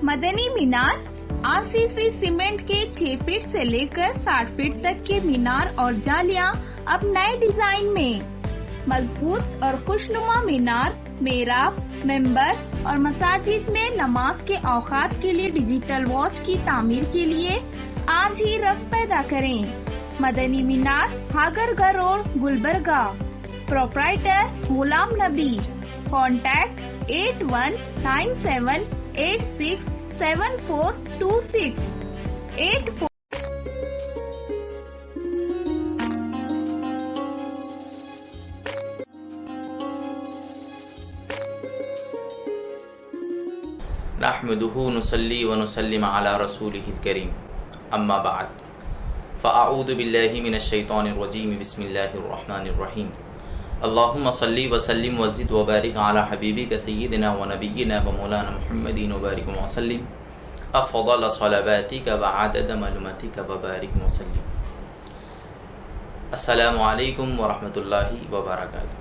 مدنی مینار RCC cement کے 6 fit سے لے کر 60 فٹ تک کے مینار اور جالیاں اب نئے ڈیزائن میں، مضبوط اور خوشنما مینار، محراب، ممبر اور مساجد میں نماز کے اوقات کے لیے ڈیجیٹل واچ کی تعمیر کے لیے آج ہی رغبت پیدا کریں۔ مدنی مینار ہاگرگاہ روڈ، گلبرگہ۔ پروپرائٹر غلام نبی۔ کانٹیکٹ 8197867426 84۔ نحمده نصلي ونسلم على رسوله الكريم اما بعد فاعوذ بالله من الشيطان الرجيم بسم الله الرحمن الرحيم اللهم صل وسلم وزد وبارك على حبيبك سيدنا ونبينا ومولانا محمد وبارك وسلم افضل صلواتك وعدد معلوماتك وبارك وسلم۔ السلام علیکم ورحمۃ اللہ وبرکاتہ۔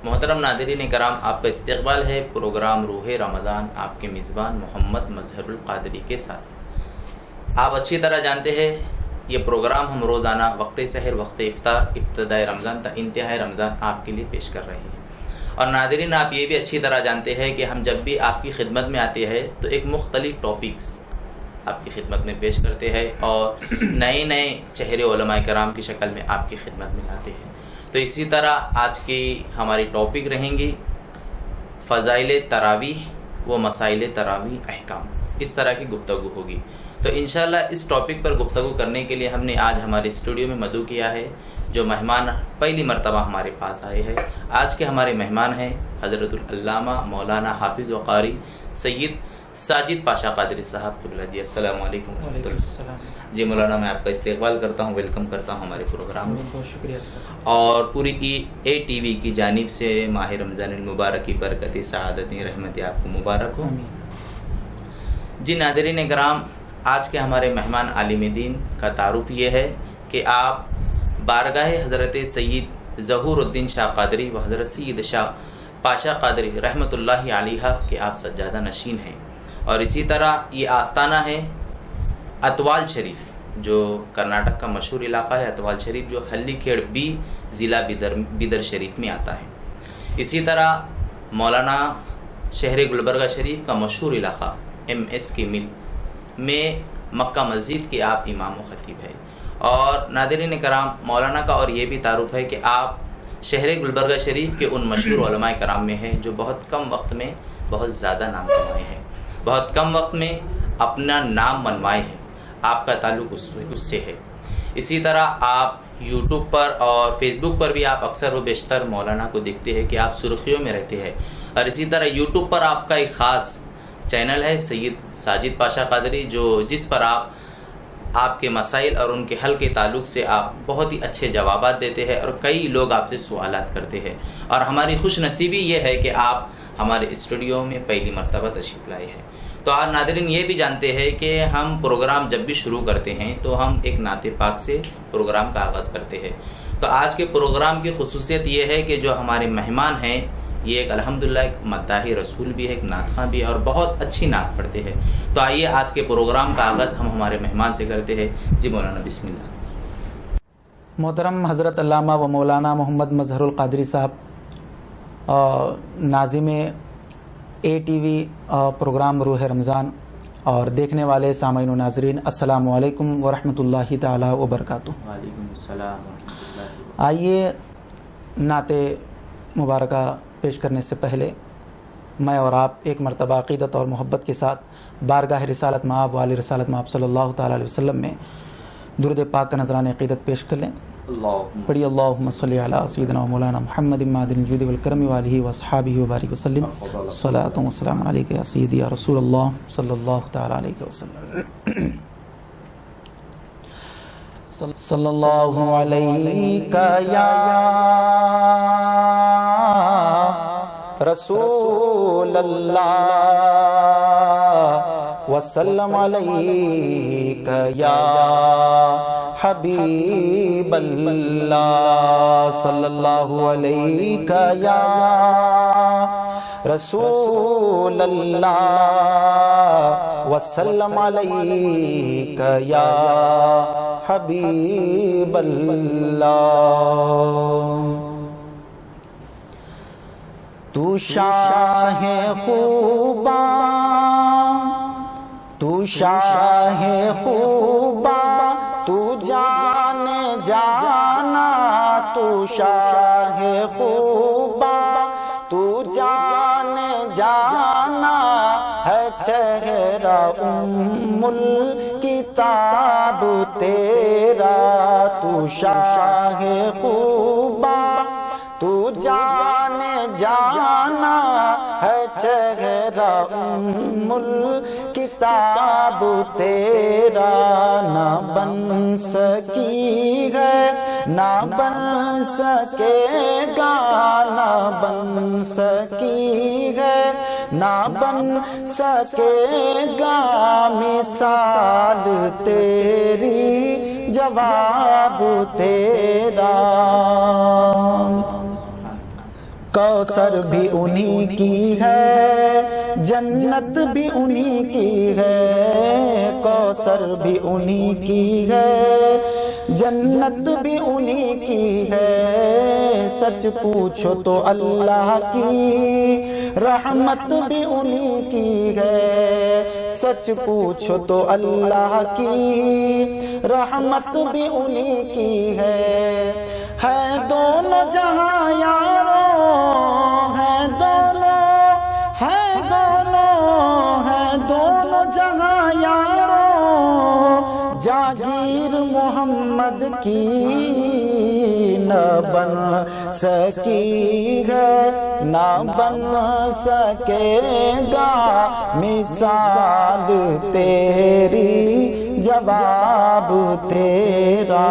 محترم ناظرین کرام، آپ کا استقبال ہے پروگرام روح رمضان آپ کے میزبان محمد مظہر القادری کے ساتھ۔ آپ اچھی طرح جانتے ہیں یہ پروگرام ہم روزانہ وقت سحر، وقت افطار، ابتدائے رمضان تا انتہائی رمضان آپ کے لیے پیش کر رہے ہیں۔ اور ناظرین آپ یہ بھی اچھی طرح جانتے ہیں کہ ہم جب بھی آپ کی خدمت میں آتے ہیں تو ایک مختلف ٹاپکس آپ کی خدمت میں پیش کرتے ہیں اور نئے نئے چہرے علماء کرام کی شکل میں آپ کی خدمت میں لاتے ہیں۔ تو اسی طرح آج کی ہماری ٹاپک رہیں گی فضائل تراویح و مسائل تراویح احکام، اس طرح کی گفتگو ہوگی۔ تو انشاءاللہ اس ٹاپک پر گفتگو کرنے کے لیے ہم نے آج ہمارے اسٹوڈیو میں مدعو کیا ہے جو مہمان پہلی مرتبہ ہمارے پاس آئے ہیں۔ آج کے ہمارے مہمان ہیں حضرت العلامہ مولانا حافظ و قاری سید ساجد پاشا قادری صاحب قبلہ جی۔ السلام علیکم ورحمۃ اللہ۔ جی مولانا، میں آپ کا استقبال کرتا ہوں، ویلکم کرتا ہوں ہمارے پروگرام میں۔ بہت شکریہ۔ اور پوری ATV کی جانب سے ماہ رمضان المبارک کی برکتی، سعادتیں، رحمتیں آپ کو مبارک ہو۔ جی ناظرین کرام، آج کے ہمارے مہمان عالم دین کا تعارف یہ ہے کہ آپ بارگاہ حضرت سید ظہور الدین شاہ قادری و حضرت سید شاہ پاشا قادری رحمۃ اللہ علیہ کے آپ سجادہ نشین ہیں۔ اور اسی طرح یہ آستانہ ہے اتوال شریف، جو کرناٹک کا مشہور علاقہ ہے اتوال شریف، جو ہلی کھیڑ بی ضلع بیدر شریف میں آتا ہے۔ اسی طرح مولانا شہر گلبرگہ شریف کا مشہور علاقہ MS کی مل میں مکہ مسجد کے آپ امام و خطیب ہے۔ اور ناظرین کرام، مولانا کا اور یہ بھی تعارف ہے کہ آپ شہر گلبرگہ شریف کے ان مشہور علماء کرام میں ہیں جو بہت کم وقت میں بہت زیادہ نام کمائے ہیں، بہت کم وقت میں اپنا نام منوائے ہیں۔ آپ کا تعلق اس سے ہے۔ اسی طرح آپ YouTube پر اور Facebook پر بھی آپ اکثر و بیشتر مولانا کو دیکھتے ہیں کہ آپ سرخیوں میں رہتے ہیں۔ اور اسی طرح YouTube پر آپ کا ایک خاص چینل ہے سید ساجد پاشا قادری، جس پر آپ کے مسائل اور ان کے حل کے تعلق سے آپ بہت ہی اچھے جوابات دیتے ہیں اور کئی لوگ آپ سے سوالات کرتے ہیں۔ اور ہماری خوش نصیبی یہ ہے کہ آپ ہمارے اسٹوڈیو میں پہلی مرتبہ تشریف لائے ہیں۔ تو آج ناظرین یہ بھی جانتے ہیں کہ ہم پروگرام جب بھی شروع کرتے ہیں تو ہم ایک نعت پاک سے پروگرام کا آغاز کرتے ہیں۔ تو آج کے پروگرام کی خصوصیت یہ ہے کہ جو ہمارے مہمان ہیں یہ ایک الحمدللہ ایک مداح رسول بھی ہے، ایک نعت خواں بھی ہے اور بہت اچھی نعت پڑھتے ہیں۔ تو آئیے آج کے پروگرام کا آغاز ہم ہمارے مہمان سے کرتے ہیں۔ جی مولانا بسم اللہ۔ محترم حضرت علامہ و مولانا محمد مظہر القادری صاحب، ناظم ATV پروگرام روح رمضان اور دیکھنے والے سامعین و ناظرین، السلام علیکم ورحمۃ اللہ تعالی وبرکاتہ۔ وعلیکم السلام ورحمۃ اللہ۔ آئیے نعت مبارکہ پیش کرنے سے پہلے میں اور آپ ایک مرتبہ عقیدت اور محبت کے ساتھ بارگاہ رسالت مآب وعلی رسالت مآب صلی اللہ تعالی علیہ وسلم میں درود پاک کا نذرانہ عقیدت پیش کر لیں۔ پڑھی اللہم صلی علی سیدنا و مولانا محمد معدن الجود والکرم وآلہ واصحابہ وبارک وسلم، صلاۃ و سلام علیک یا سیدی یا رسول اللہ صلی اللہ تعالی علیہ وسلم۔ صلی اللہ علیک یا رسول اللہ وسلم علیک یا حبیب اللہ، صلی اللہ علیک یا رسول اللہ وسلم علیک یا حبیب اللہ۔ تو شاہ خوباں، تو شاہ خوباں، تو جان جانا، تو شاہ خوباں، تو جان جانا ہے چہرہ ام الکتاب تیرا۔ تو شاہ خوباں، تو جان جانا ہے چہرہ ام الکتاب تیرا۔ نہ بن سکی ہے، نہ بن سکے گا، نہ بن سکی ہے، نہ بن سکے گا مثال تیری، جواب تیرا۔ کوثر بھی انہی کی ہے، جنت بھی انہی کی ہے، کوثر بھی انہی کی ہے، جنت بھی انہی کی ہے۔ سچ پوچھو تو اللہ کی رحمت بھی انہی کی ہے، سچ پوچھو تو اللہ کی رحمت بھی انہی کی ہے۔ دونوں جہاں یاروں، ہے دونوں، ہے دونوں، ہے دونوں جہاں یاروں، جاگیر محمد کی نہ بن سکی ہے، نہ بن سکے گا مثال تیری، جواب تیرا۔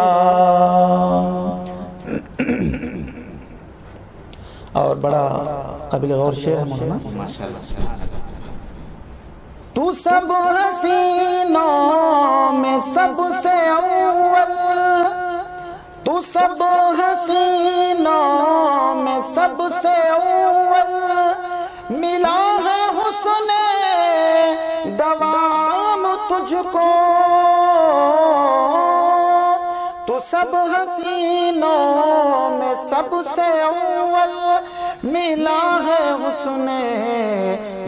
اور بڑا قابل غور شعر ہے مولانا۔ تو سب حسینوں میں سب سے اول، تو سب حسینوں میں سب سے اول، ملا ہے حسن دوام تجھ کو۔ تو سب حسینوں میں سب سے اول، ملا ہے حسن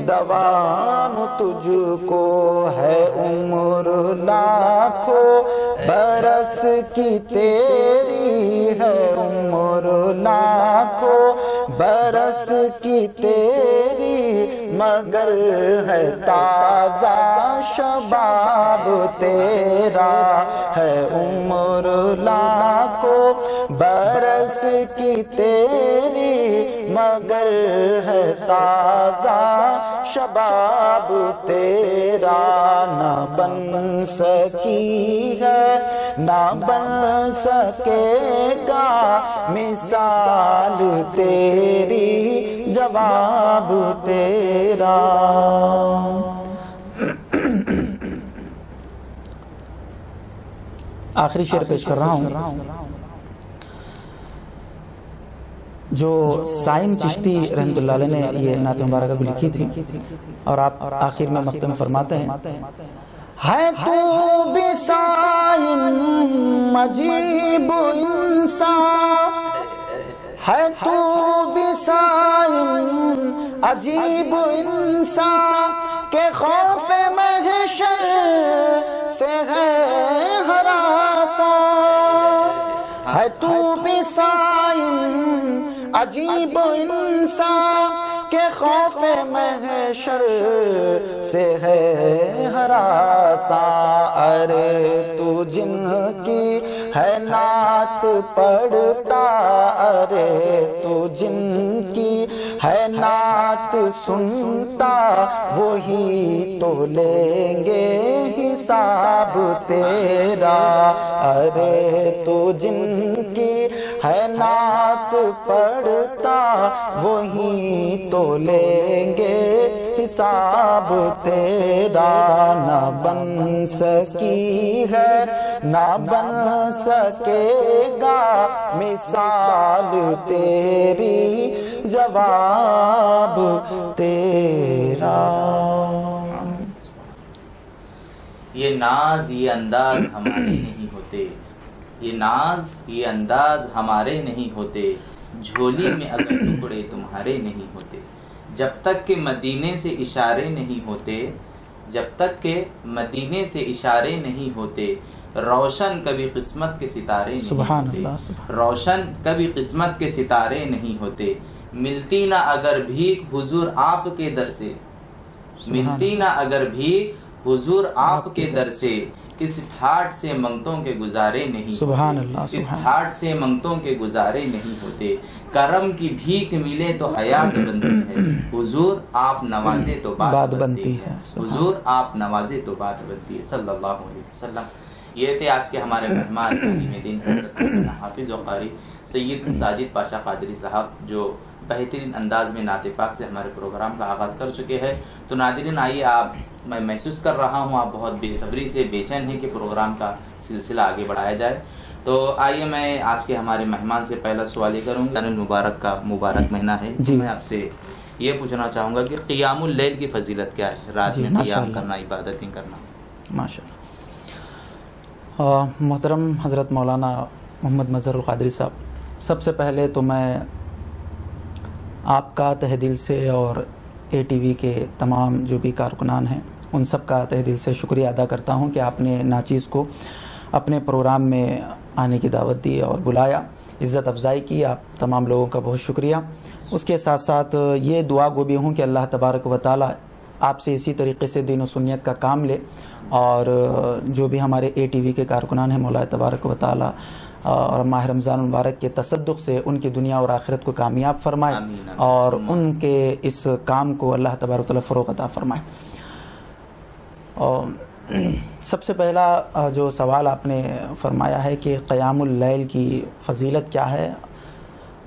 دوام تجھ کو۔ ہے عمر لاکھوں برس کی تیری، ہے عمر لاکھوں برس کی تیری، مگر ہے تازہ شباب تیرا۔ ہے عمر لاکھوں برس کی تیری، مگر ہے تازہ شباب تیرا۔ نہ بن سکی ہے، نہ بن سکے گا مثال تیری، جواب تیرا۔ آخری شعر پیش کر رہا ہوں جو سائم چشتی رحمۃ اللہ علیہ نے یہ نعت مبارکہ کو لکھی تھی، اور آپ آخر میں مقطع میں فرماتے ہیں: ہے تو بھی سائم عجیب انسان، ہے تو بھی سائم عجیب انسان، کہ خوف محشر سے ہے ہراساں۔ ہے تو بھی سائم عجیب انسان، کہ خوف محشر سے ہے ہراساں۔ ارے تو جن کی ہے نعت پڑھتا، ارے تو جن کی ہے نعت سنتا، وہی تو لیں گے حساب تیرا۔ ارے تو جن کی ہے نعت پڑھتا، وہی تو لیں گے حساب تیرا۔ نہ بن سکی ہے، نہ بن سکے گا مثال تیری، جواب تیرا۔ یہ ناز یہ انداز ہمارے نہیں ہوتے، یہ ناز یہ انداز ہمارے نہیں ہوتے، جھولی میں اگر ٹکڑے تمہارے نہیں ہوتے، جب تک کہ مدینے سے اشارے نہیں ہوتے، جب تک کہ مدینے سے اشارے نہیں ہوتے، روشن کبھی قسمت کے ستارے نہیں سبحان ہوتے، اللہ، روشن کبھی قسمت کے ستارے نہیں ہوتے، ملتی نہ اگر بھیک حضور آپ کے در سے، ملتی نہ اگر بھیک حضور آپ کے در سے، اس ٹھاٹ سے منگتوں کے گزارے نہیں سبحان ہوتے، اللہ، اس ٹھاٹ سے منگتوں کے گزارے نہیں ہوتے، کرم کی بھیک ملے تو حیات بنتی ہے، حضور آپ نوازے تو بات بنتی ہے، حضور آپ نوازے تو بات بنتی ہے، صلی اللہ علیہ وسلم۔ یہ تھے آج کے ہمارے مہمان عظیم دین حضرت حافظ و قاری سید ساجد پاشا قادری صاحب، جو بہترین انداز میں نعت پاک سے ہمارے پروگرام کا آغاز کر چکے ہیں۔ تو ناظرین آئیے، میں محسوس کر رہا ہوں آپ بہت بے صبری سے بے چین ہیں کہ پروگرام کا سلسلہ آگے بڑھایا جائے، تو آئیے میں آج کے ہمارے مہمان سے پہلا سوال یہ کروں گا، المبارک کا مبارک مہینہ ہے جی، میں آپ سے یہ پوچھنا چاہوں گا کہ قیام اللیل کی فضیلت کیا ہے؟ رات میں قیام کرنا، عبادتیں کرنا۔ ماشاء اللہ۔ محترم حضرت مولانا محمد مظہر القادری صاحب، سب سے پہلے تو میں آپ کا تہ دل سے اور اے ٹی وی کے تمام جو بھی کارکنان ہیں ان سب کا تہ دل سے شکریہ ادا کرتا ہوں کہ آپ نے ناچیز کو اپنے پروگرام میں آنے کی دعوت دی اور بلایا، عزت افزائی کی، آپ تمام لوگوں کا بہت شکریہ۔ اس کے ساتھ ساتھ یہ دعا گو بھی ہوں کہ اللہ تبارک و تعالی آپ سے اسی طریقے سے دین و سنیت کا کام لے، اور جو بھی ہمارے اے ٹی وی کے کارکنان ہیں مولا تبارک و تعالی اور ماہ رمضان المبارک کے تصدق سے ان کی دنیا اور آخرت کو کامیاب فرمائے، اور ان کے اس کام کو اللہ تبارک و تعالی فروغ عطا فرمائے۔ اور سب سے پہلا جو سوال آپ نے فرمایا ہے کہ قیام اللیل کی فضیلت کیا ہے،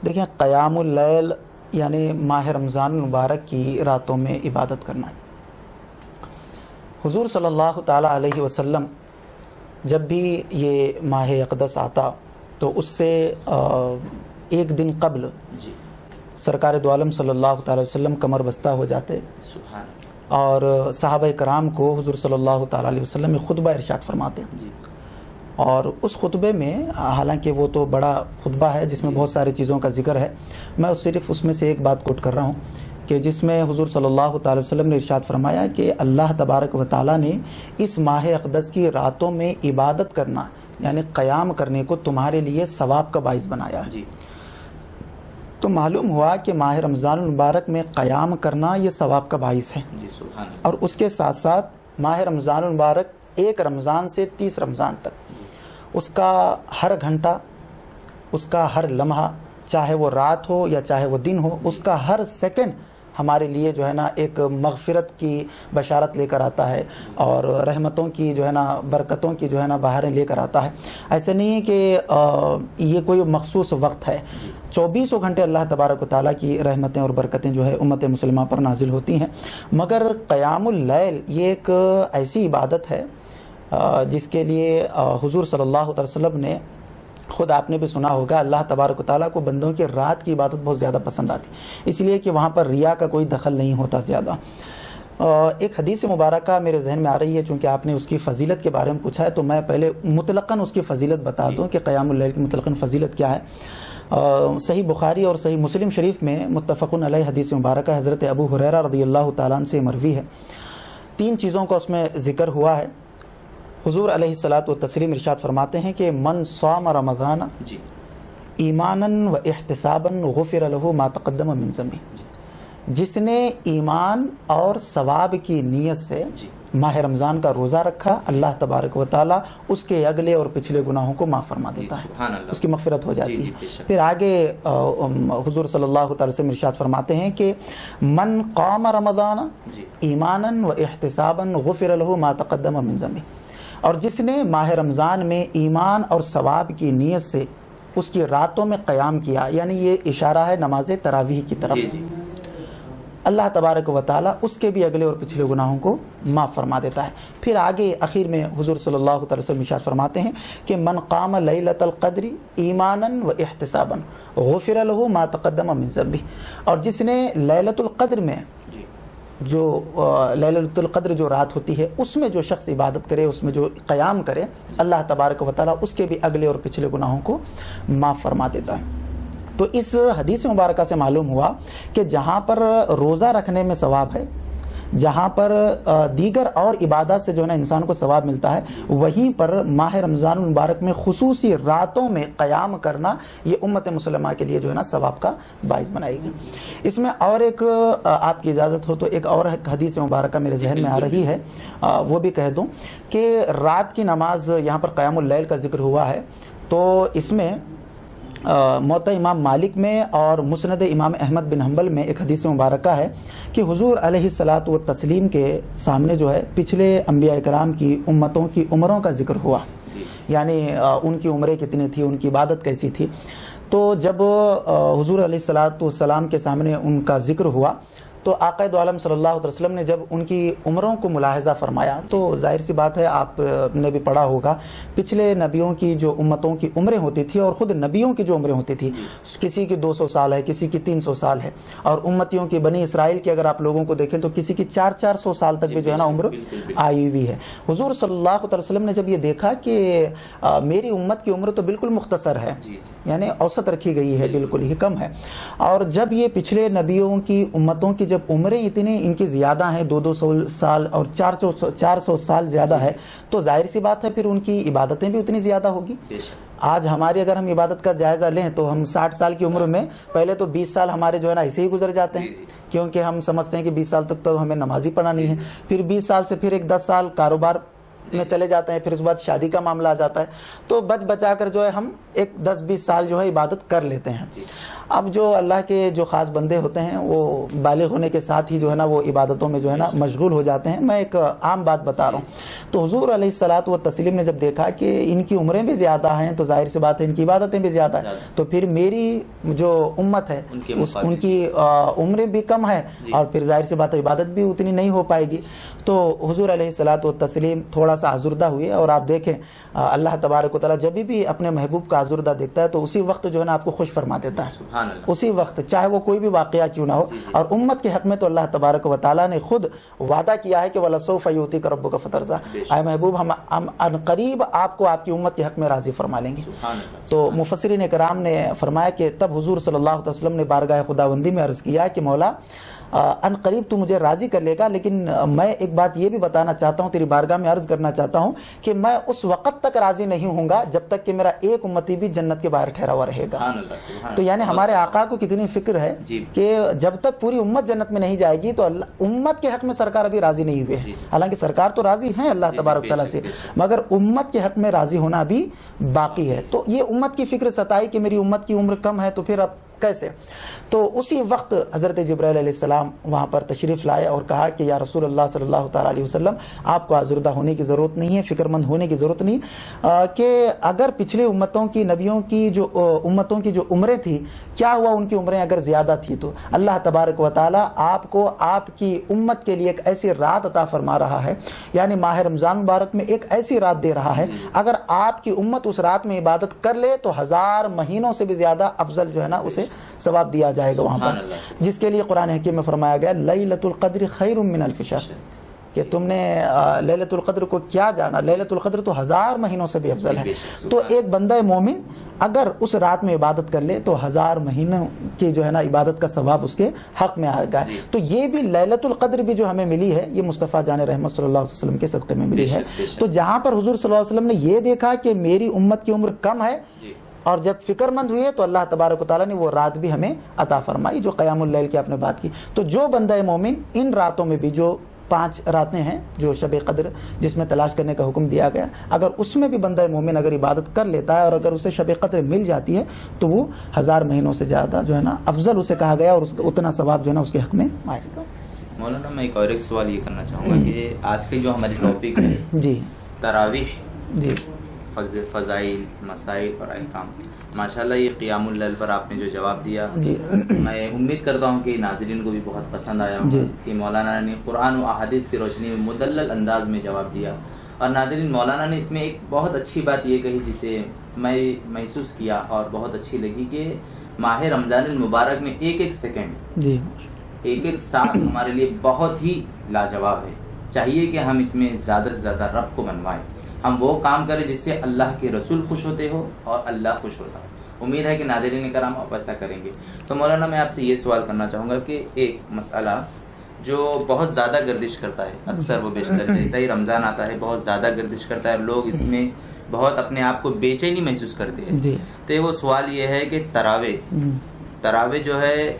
دیکھیں قیام اللیل یعنی ماہ رمضان المبارک کی راتوں میں عبادت کرنا۔ حضور صلی اللہ تعالی علیہ وسلم جب بھی یہ ماہ اقدس آتا تو اس سے ایک دن قبل سرکار دو عالم صلی اللہ تعالی وسلم کمر بستہ ہو جاتے، اور صحابہ کرام کو حضور صلی اللہ تعالی علیہ وسلم میں خطبہ ارشاد فرماتے، اور اس خطبے میں حالانکہ وہ تو بڑا خطبہ ہے جس میں بہت ساری چیزوں کا ذکر ہے، میں صرف اس میں سے ایک بات کوٹ کر رہا ہوں کہ جس میں حضور صلی اللہ تعالی وسلم نے ارشاد فرمایا کہ اللہ تبارک و تعالی نے اس ماہ اقدس کی راتوں میں عبادت کرنا یعنی قیام کرنے کو تمہارے لیے ثواب کا باعث بنایا ہے۔ تو معلوم ہوا کہ ماہ رمضان المبارک میں قیام کرنا یہ ثواب کا باعث ہے، اور اس کے ساتھ ساتھ ماہ رمضان المبارک 1 رمضان سے 30 رمضان تک اس کا ہر گھنٹہ، اس کا ہر لمحہ، چاہے وہ رات ہو یا چاہے وہ دن ہو، اس کا ہر سیکنڈ ہمارے لیے جو ہے نا ایک مغفرت کی بشارت لے کر آتا ہے، اور رحمتوں کی جو ہے نا برکتوں کی جو ہے نا بہاریں لے کر آتا ہے۔ ایسے نہیں ہے کہ یہ کوئی مخصوص وقت ہے، 24 گھنٹے اللہ تبارک و تعالیٰ کی رحمتیں اور برکتیں جو ہے امت مسلمہ پر نازل ہوتی ہیں، مگر قیام اللیل یہ ایک ایسی عبادت ہے جس کے لیے حضور صلی اللہ علیہ وسلم نے خود، آپ نے بھی سنا ہوگا، اللہ تبارک و تعالیٰ کو بندوں کی رات کی عبادت بہت زیادہ پسند آتی، اس لیے کہ وہاں پر ریا کا کوئی دخل نہیں ہوتا زیادہ۔ ایک حدیث مبارکہ میرے ذہن میں آ رہی ہے، چونکہ آپ نے اس کی فضیلت کے بارے میں پوچھا ہے تو میں پہلے مطلقاً اس کی فضیلت بتا دوں کہ قیام اللیل کی مطلقاً فضیلت کیا ہے۔ صحیح بخاری اور صحیح مسلم شریف میں متفقن علیہ حدیث مبارکہ حضرت ابو ہریرہ رضی اللہ تعالیٰ عنہ سے مروی ہے، 3 چیزوں کا اس میں ذکر ہوا ہے۔ حضور علیہ الصلاۃ والتسلیم ارشاد فرماتے ہیں کہ من صام رمضان ایمانا و احتسابا غفر له ما تقدم من ذنبه، جس نے ایمان اور ثواب کی نیت سے ماہ رمضان کا روزہ رکھا، اللہ تبارک و تعالی اس کے اگلے اور پچھلے گناہوں کو معاف فرما دیتا ہے، اس کی مغفرت ہو جاتی ہے۔ پھر آگے حضور صلی اللہ تعالی وسلم ارشاد فرماتے ہیں کہ من قام رمضان ایمانا و احتسابا غفر له ما تقدم من ذنبه، اور جس نے ماہ رمضان میں ایمان اور ثواب کی نیت سے اس کی راتوں میں قیام کیا، یعنی یہ اشارہ ہے نماز تراویح کی طرف، اللہ تبارک و تعالیٰ اس کے بھی اگلے اور پچھلے گناہوں کو معاف فرما دیتا ہے۔ پھر آگے اخیر میں حضور صلی اللہ علیہ وسلم ارشاد فرماتے ہیں کہ من قام لیلۃ القدر ایمانا و احتسابا غفر له ما تقدم من ذنبه، اور جس نے لیلۃ القدر میں جو لیلۃ القدر جو رات ہوتی ہے اس میں جو شخص عبادت کرے، اس میں جو قیام کرے، اللہ تبارک و تعالیٰ اس کے بھی اگلے اور پچھلے گناہوں کو معاف فرما دیتا ہے۔ تو اس حدیث مبارکہ سے معلوم ہوا کہ جہاں پر روزہ رکھنے میں ثواب ہے، جہاں پر دیگر اور عبادات سے جو ہے نا انسان کو ثواب ملتا ہے، وہیں پر ماہ رمضان المبارک میں خصوصی راتوں میں قیام کرنا یہ امت مسلمہ کے لیے جو ہے نا ثواب کا باعث بنائے گی۔ اس میں اور ایک آپ کی اجازت ہو تو ایک اور حدیث مبارکہ میرے ذہن میں آ رہی ہے، وہ بھی کہہ دوں کہ رات کی نماز یہاں پر قیام اللیل کا ذکر ہوا ہے، تو اس میں موطا امام مالک میں اور مسند امام احمد بن حنبل میں ایک حدیث مبارکہ ہے کہ حضور علیہ الصلاۃ والتسلیم کے سامنے جو ہے پچھلے انبیاء کرام کی امتوں کی عمروں کا ذکر ہوا، یعنی ان کی عمریں کتنی تھی، ان کی عبادت کیسی تھی۔ تو جب حضور علیہ الصلاۃ والسلام کے سامنے ان کا ذکر ہوا تو آقا دو عالم صلی اللہ علیہ وسلم نے جب ان کی عمروں کو ملاحظہ فرمایا تو ظاہر سی بات ہے، آپ نے بھی پڑھا ہوگا، پچھلے نبیوں کی جو امتوں کی عمریں ہوتی تھی اور خود نبیوں کی جو عمریں ہوتی تھی، کسی کی 200 سال ہے، کسی کی 300 سال ہے، اور امتیوں کی بنی اسرائیل کی اگر آپ لوگوں کو دیکھیں تو کسی کی 400 سال تک بھی جو ہے نا عمر آئی ہوئی ہے۔ حضور صلی اللہ علیہ وسلم نے جب یہ دیکھا کہ میری امت کی عمر تو بالکل مختصر ہے، یعنی اوسط رکھی گئی ہے، بالکل ہی کم ہے، اور جب یہ پچھلے نبیوں کی امتوں کی جب عمریں اتنی ان کی زیادہ ہیں، 200 سال اور 400 سال زیادہ ہے، تو ظاہر سی بات ہے پھر ان کی عبادتیں بھی اتنی زیادہ ہوگی۔ آج ہماری اگر ہم عبادت کا جائزہ لیں تو ہم 60 سال کی عمر میں پہلے تو 20 سال ہمارے جو ہے نا ایسے ہی گزر جاتے ہیں، کیونکہ ہم سمجھتے ہیں کہ 20 سال تک تو ہمیں نماز ہی پڑھنا نہیں ہے، پھر 20 سال سے پھر ایک 10 سال کاروبار میں چلے جاتے ہیں، پھر اس کے بعد شادی کا معاملہ آ جاتا ہے، تو بچ بچا کر جو ہے ہم ایک 10-20 سال جو ہے عبادت کر لیتے ہیں۔ اب جو اللہ کے جو خاص بندے ہوتے ہیں وہ بالغ ہونے کے ساتھ ہی جو ہے نا وہ عبادتوں میں جو ہے نا مشغول ہو جاتے ہیں۔ میں ایک عام بات بتا رہا ہوں، تو حضور علیہ الصلاۃ والتسلیم نے جب دیکھا کہ ان کی عمریں بھی زیادہ ہیں تو ظاہر سی بات ہے ان کی عبادتیں بھی زیادہ ہیں، تو پھر میری جو امت ہے ان کی عمریں بھی کم ہے اور پھر ظاہر سی بات ہے عبادت بھی اتنی نہیں ہو پائے گی۔ تو حضور علیہ الصلاۃ والتسلیم تھوڑا سا آزردہ ہوئے، اور آپ دیکھیں اللہ تبارک و تعالیٰ جب بھی اپنے محبوب کا آزردہ دیکھتا ہے تو اسی وقت جو ہے نا آپ کو خوش فرما دیتا ہے، اسی وقت چاہے وہ کوئی بھی واقعہ کیوں نہ ہو۔ اور امت کے حق میں تو اللہ تبارک و تعالیٰ نے خود وعدہ کیا ہے کہ وَلَسَوْفَ يُعْطِيكَ رَبُّكَ فَتَرْضَىٰ، اے محبوب ہم ان قریب آپ کو آپ کی امت کے حق میں راضی فرما لیں گے۔ تو مفسرین کرام نے فرمایا کہ تب حضور صلی اللہ علیہ وسلم نے بارگاہ خداوندی میں عرض کیا کہ مولا ان قریب تو مجھے راضی کر لے گا، لیکن میں ایک بات یہ بھی بتانا چاہتا ہوں، تیری بارگاہ میں عرض کرنا چاہتا ہوں کہ میں اس وقت تک راضی نہیں ہوں گا جب تک کہ میرا ایک امتی بھی جنت کے باہر ٹھہرا ہوا رہے گا۔ تو یعنی ہمارے آقا کو کتنی فکر ہے کہ جب تک پوری امت جنت میں نہیں جائے گی تو امت کے حق میں سرکار ابھی راضی نہیں ہوئے ہیں، حالانکہ سرکار تو راضی ہیں اللہ تبارک تعالیٰ سے، مگر امت کے حق میں راضی ہونا بھی باقی ہے۔ تو یہ امت کی فکر ستائی کہ میری امت کی عمر کم ہے، تو پھر اب کیسے؟ تو اسی وقت حضرت جبرائیل علیہ السلام وہاں پر تشریف لائے اور کہا کہ یا رسول اللہ صلی اللہ تعالیٰ علیہ وسلم، آپ کو آزردہ ہونے کی ضرورت نہیں ہے، فکر مند ہونے کی ضرورت نہیں، کہ اگر پچھلے امتوں کی نبیوں کی جو امتوں کی جو عمریں تھی، کیا ہوا ان کی عمریں اگر زیادہ تھی تو اللہ تبارک و تعالیٰ آپ کو آپ کی امت کے لیے ایک ایسی رات عطا فرما رہا ہے، یعنی ماہ رمضان مبارک میں ایک ایسی رات دے رہا ہے، اگر آپ کی امت اس رات میں عبادت کر لے تو 1000 مہینوں سے بھی زیادہ افضل جو ہے نا اسے ثواب دیا جائے گا وہاں پر، جس کے لیے قرآن حکیم میں فرمایا گیا لیلۃ القدر خیر من الف شہر، کہ تم نے لیلۃ القدر کو کیا جانا، لیلۃ القدر تو 1000 مہینوں سے بھی افضل ہے۔ تو ایک بندہ مومن اگر اس رات میں عبادت کر لے تو 1000 مہینوں کی جو ہے نا عبادت کا ثواب اس کے حق میں آئے گا۔ تو یہ بھی لیلۃ القدر بھی جو ہمیں ملی ہے یہ مصطفیٰ جان رحمت صلی اللہ علیہ وسلم کے صدقے میں ملی ہے۔ تو جہاں پر حضور صلی اللہ علیہ وسلم نے یہ دیکھا کہ میری امت کی عمر کم ہے اور جب فکر مند ہوئے تو اللہ تبارک و تعالیٰ نے وہ رات بھی ہمیں عطا فرمائی جو قیام اللیل کی آپ نے بات کی۔ تو جو بندہ مومن ان راتوں میں بھی جو 5 راتیں ہیں جو شب قدر جس میں تلاش کرنے کا حکم دیا گیا، اگر اس میں بھی بندہ مومن اگر عبادت کر لیتا ہے اور اگر اسے شب قدر مل جاتی ہے تو وہ 1000 مہینوں سے زیادہ جو ہے نا افضل اسے کہا گیا اور اس کا اتنا ثواب جو ہے نا اس کے حق میں آئے گا۔ مولانا میں ایک اور ایک سوال یہ کرنا چاہوں گا کہ آج کے جو ہماری ٹاپک ہے جی تراویح، جی فضائل، مسائل اور احکام، ماشاءاللہ یہ قیام اللیل پر آپ نے جو جواب دیا میں امید کرتا ہوں کہ ناظرین کو بھی بہت پسند آیا ہوگا کہ مولانا نے قرآن و احادیث کی روشنی میں مدلل انداز میں جواب دیا۔ اور ناظرین مولانا نے اس میں ایک بہت اچھی بات یہ کہی جسے میں محسوس کیا اور بہت اچھی لگی کہ ماہ رمضان المبارک میں ایک ایک سیکنڈ ایک ایک ساتھ ہمارے لیے بہت ہی لاجواب ہے. چاہیے کہ ہم اس میں زیادہ سے زیادہ رب کو منوائیں, ہم وہ کام کریں جس سے اللہ کے رسول خوش ہوتے ہو اور اللہ خوش ہوتا ہو. امید ہے کہ ناظرین کرام آپ ایسا کریں گے. تو مولانا میں آپ سے یہ سوال کرنا چاہوں گا کہ ایک مسئلہ جو بہت زیادہ گردش کرتا ہے اکثر و بیشتر, جیسا ہی رمضان آتا ہے بہت زیادہ گردش کرتا ہے, لوگ اس میں بہت اپنے آپ کو بے چینی محسوس کرتے ہیں. جی. تو وہ سوال یہ ہے کہ تراویح جو ہے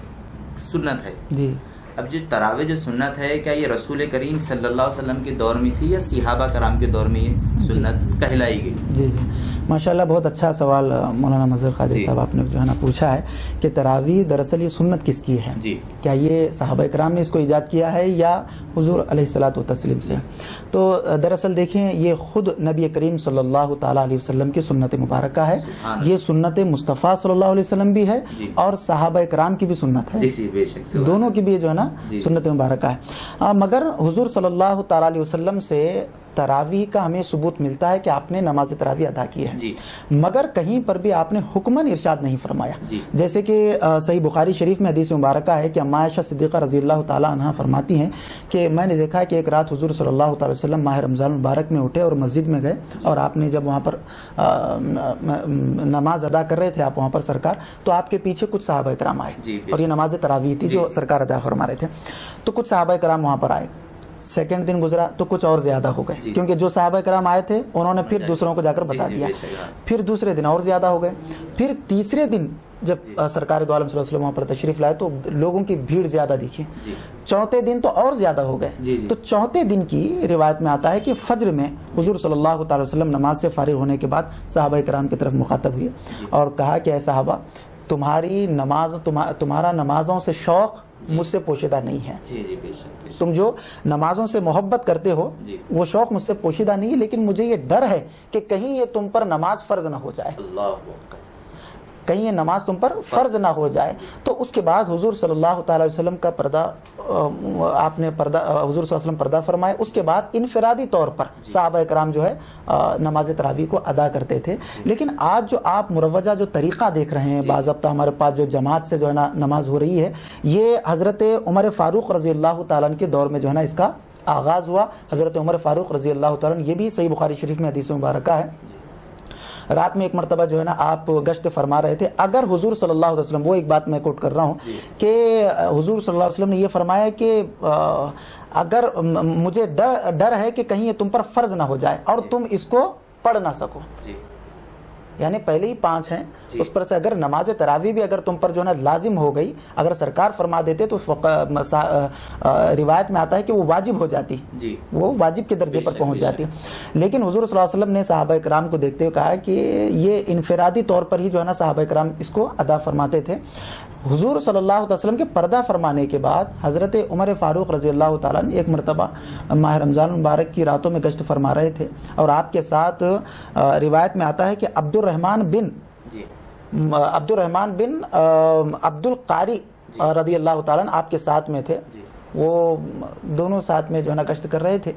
سنت ہے. جی. اب جو تراویح جو سنت ہے, کیا یہ رسول کریم صلی اللہ علیہ وسلم کے دور میں تھی یا صحابہ کرام کے دور میں یہ سنت کہلائی گئی؟ جی جی ماشاءاللہ, بہت اچھا سوال مولانا مظہر قادری صاحب آپ نے جو ہے نا پوچھا ہے کہ تراویح دراصل یہ سنت کس کی ہے؟ جی. کیا یہ صحابہ کرام نے اس کو ایجاد کیا ہے یا حضور علیہ الصلوۃ والتسلیم سے؟ تو دراصل دیکھیں, یہ خود نبی کریم صلی اللہ تعالیٰ علیہ وسلم کی سنت مبارکہ ہے. یہ سنت مصطفیٰ صلی اللہ علیہ وسلم بھی ہے اور صحابہ کرام کی بھی سنت ہے, دونوں کی بھی جو ہے نا سنت مبارکہ ہے. مگر حضور صلی اللہ تعالیٰ علیہ وسلم سے تراویح کا ہمیں ثبوت ملتا ہے کہ آپ نے نماز تراویح ادا کی ہے, مگر کہیں پر بھی آپ نے حکماً ارشاد نہیں فرمایا. جیسے کہ صحیح بخاری شریف میں حدیث مبارکہ ہے کہ اما عائشہ صدیقہ رضی اللہ تعالیٰ عنہا فرماتی ہیں کہ میں نے دیکھا کہ ایک رات حضور صلی اللہ تعالی وسلم ماہ رمضان مبارک میں اٹھے اور مسجد میں گئے, اور آپ نے جب وہاں پر نماز ادا کر رہے تھے آپ وہاں پر سرکار, تو آپ کے پیچھے کچھ صحابہ کرام آئے, اور یہ نماز تراویح تھی جو سرکار ادا فرما رہے تھے. تو کچھ صحابہ کرام وہاں پر آئے, سیکنڈ دن گزرا تو کچھ اور زیادہ ہو گئے, کیونکہ جو صحابہ کرام آئے تھے انہوں نے پھر دوسروں کو جا کر بتا دیا. پھر دوسرے دن اور زیادہ ہو گئے. پھر تیسرے دن جب سرکار دو عالم صلی اللہ علیہ وسلم وہاں پر تشریف لائے تو لوگوں کی بھیڑ زیادہ دکھی. چوتھے دن تو اور زیادہ ہو گئے. تو چوتھے دن کی روایت میں آتا ہے کہ فجر میں حضور صلی اللہ تعالی وسلم نماز سے فارغ ہونے کے بعد صحابہ کرام کی طرف مخاطب ہوئے اور کہا کہ اے صحابہ, تمہارا نمازوں سے شوق مجھ سے پوشیدہ نہیں ہے. تم جو نمازوں سے محبت کرتے ہو وہ شوق مجھ سے پوشیدہ نہیں ہے, لیکن مجھے یہ ڈر ہے کہ کہیں یہ تم پر نماز فرض نہ ہو جائے, کہیں یہ نماز تم پر فرض نہ ہو جائے. تو اس کے بعد حضور صلی اللہ تعالی وسلم کا پردہ, آپ نے حضور صلی اللہ علیہ وسلم پردہ فرمایا. اس کے بعد انفرادی طور پر صحابہ کرام جو ہے نماز تراویح کو ادا کرتے تھے. لیکن آج جو آپ مروجہ جو طریقہ دیکھ رہے ہیں, باضابطہ ہمارے پاس جو جماعت سے جو ہے نا نماز ہو رہی ہے, یہ حضرت عمر فاروق رضی اللہ تعالیٰ عنہ کے دور میں جو ہے نا اس کا آغاز ہوا. حضرت عمر فاروق رضی اللہ تعالیٰ عنہ, یہ بھی صحیح بخاری شریف میں حدیث مبارکہ ہے, رات میں ایک مرتبہ جو ہے نا آپ گشت فرما رہے تھے. اگر حضور صلی اللہ علیہ وسلم, وہ ایک بات میں کوٹ کر رہا ہوں کہ حضور صلی اللہ علیہ وسلم نے یہ فرمایا کہ اگر مجھے ڈر ہے کہ کہیں یہ تم پر فرض نہ ہو جائے اور تم اس کو پڑھ نہ سکو, یعنی پہلے ہی 5 ہیں, اس پر سے اگر نماز تراویح بھی اگر تم پر جو ہے نا لازم ہو گئی, اگر سرکار فرما دیتے تو روایت میں آتا ہے کہ وہ واجب ہو جاتی, وہ واجب کے درجے پر پہنچ جاتی. لیکن حضور صلی اللہ علیہ وسلم نے صحابہ کرام کو دیکھتے ہوئے کہا کہ یہ انفرادی طور پر ہی جو ہے نا صحابہ کرام اس کو ادا فرماتے تھے. حضور صلی اللہ علیہ وسلم کے پردہ فرمانے کے بعد حضرت عمر فاروق رضی اللہ تعالیٰ نے ایک مرتبہ ماہ رمضان مبارک کی راتوں میں گشت فرما رہے تھے, اور آپ کے ساتھ روایت میں آتا ہے کہ عبد الرحمن بن عبد القاری رضی اللہ تعالیٰ آپ کے ساتھ میں تھے. وہ دونوں ساتھ میں جو ہے نا گشت کر رہے تھے.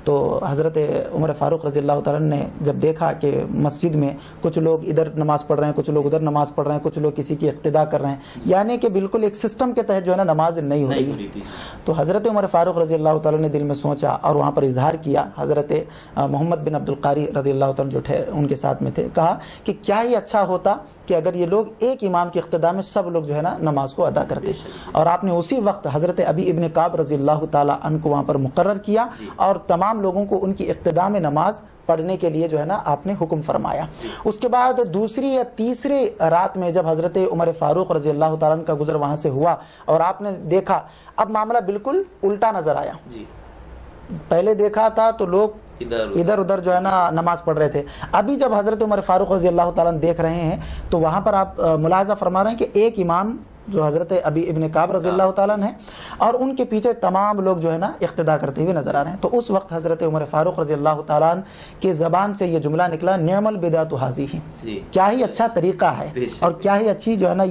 تو حضرت عمر فاروق رضی اللہ تعالیٰ نے جب دیکھا کہ مسجد میں کچھ لوگ ادھر نماز پڑھ رہے ہیں, کچھ لوگ ادھر نماز پڑھ رہے ہیں, کچھ لوگ کسی کی اقتداء کر رہے ہیں, یعنی کہ بالکل ایک سسٹم کے تحت جو ہے نا نماز نہیں ہو رہی ہے, تو حضرت عمر فاروق رضی اللہ تعالیٰ نے دل میں سوچا اور وہاں پر اظہار کیا. حضرت محمد بن عبد القاری رضی اللہ تعالیٰ جو ان کے ساتھ میں تھے, کہا کہ کیا ہی اچھا ہوتا کہ اگر یہ لوگ ایک امام کی اقتداء میں سب لوگ جو ہے نا نماز کو ادا کرتے. اور آپ نے اسی وقت حضرت ابی ابن کعب رضی اللہ تعالیٰ عنہ کو وہاں پر مقرر کیا اور تمام لوگوں کو ان کی اقتداء میں نماز پڑھنے کے لیے جو ہے نا آپ نے حکم فرمایا. اس کے بعد دوسری یا تیسری رات میں جب حضرت عمر فاروق رضی اللہ تعالیٰ عنہ کا گزر وہاں سے ہوا اور آپ نے دیکھا, اب معاملہ بالکل الٹا نظر آیا. پہلے دیکھا تھا تو لوگ ادھر ادھر جو ہے نا نماز پڑھ رہے تھے. ابھی جب حضرت عمر فاروق رضی اللہ تعالیٰ عنہ دیکھ رہے ہیں تو وہاں پر آپ ملاحظہ فرما رہے ہیں کہ ایک امام جو حضرت ابی ابن کعب رضی اللہ تعالیٰ عنہ اور ان کے پیچھے تمام لوگ جو ہے نا اقتداء کرتے ہوئے نظر آ رہے ہیں. تو اس وقت حضرت عمر فاروق رضی اللہ تعالیٰ عنہ کی زبان سے یہ جملہ نکلا, نعم البدعۃ ھذہ, کیا ہی اچھا طریقہ ہے اور کیا ہی اچھی جو ہے نا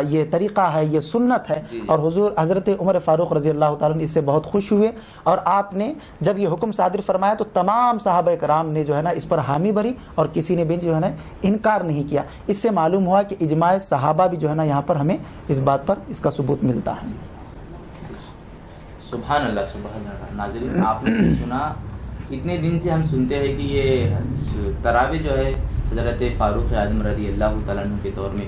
یہ طریقہ ہے, یہ سنت ہے. اور حضور حضرت عمر فاروق رضی اللہ تعالیٰ عنہ اس سے بہت خوش ہوئے, اور آپ نے جب یہ حکم صادر فرمایا تو تمام صحابہ کرام نے جو ہے نا اس پر حامی بھری اور کسی نے بھی جو ہے نا انکار نہیں کیا. اس سے معلوم ہوا کہ اجماع صحابہ صحابہ بھی جو ہے نا یہاں پر ہمیں اس بات پر اس کا ثبوت ملتا ہے. سبحان اللہ سبحان اللہ. ناظرین آپ نے سنا، اتنے دن سے ہم سنتے ہیں کہ یہ تراویح جو ہے حضرت فاروق اعظم رضی اللہ تعالیٰ عنہ کے دور میں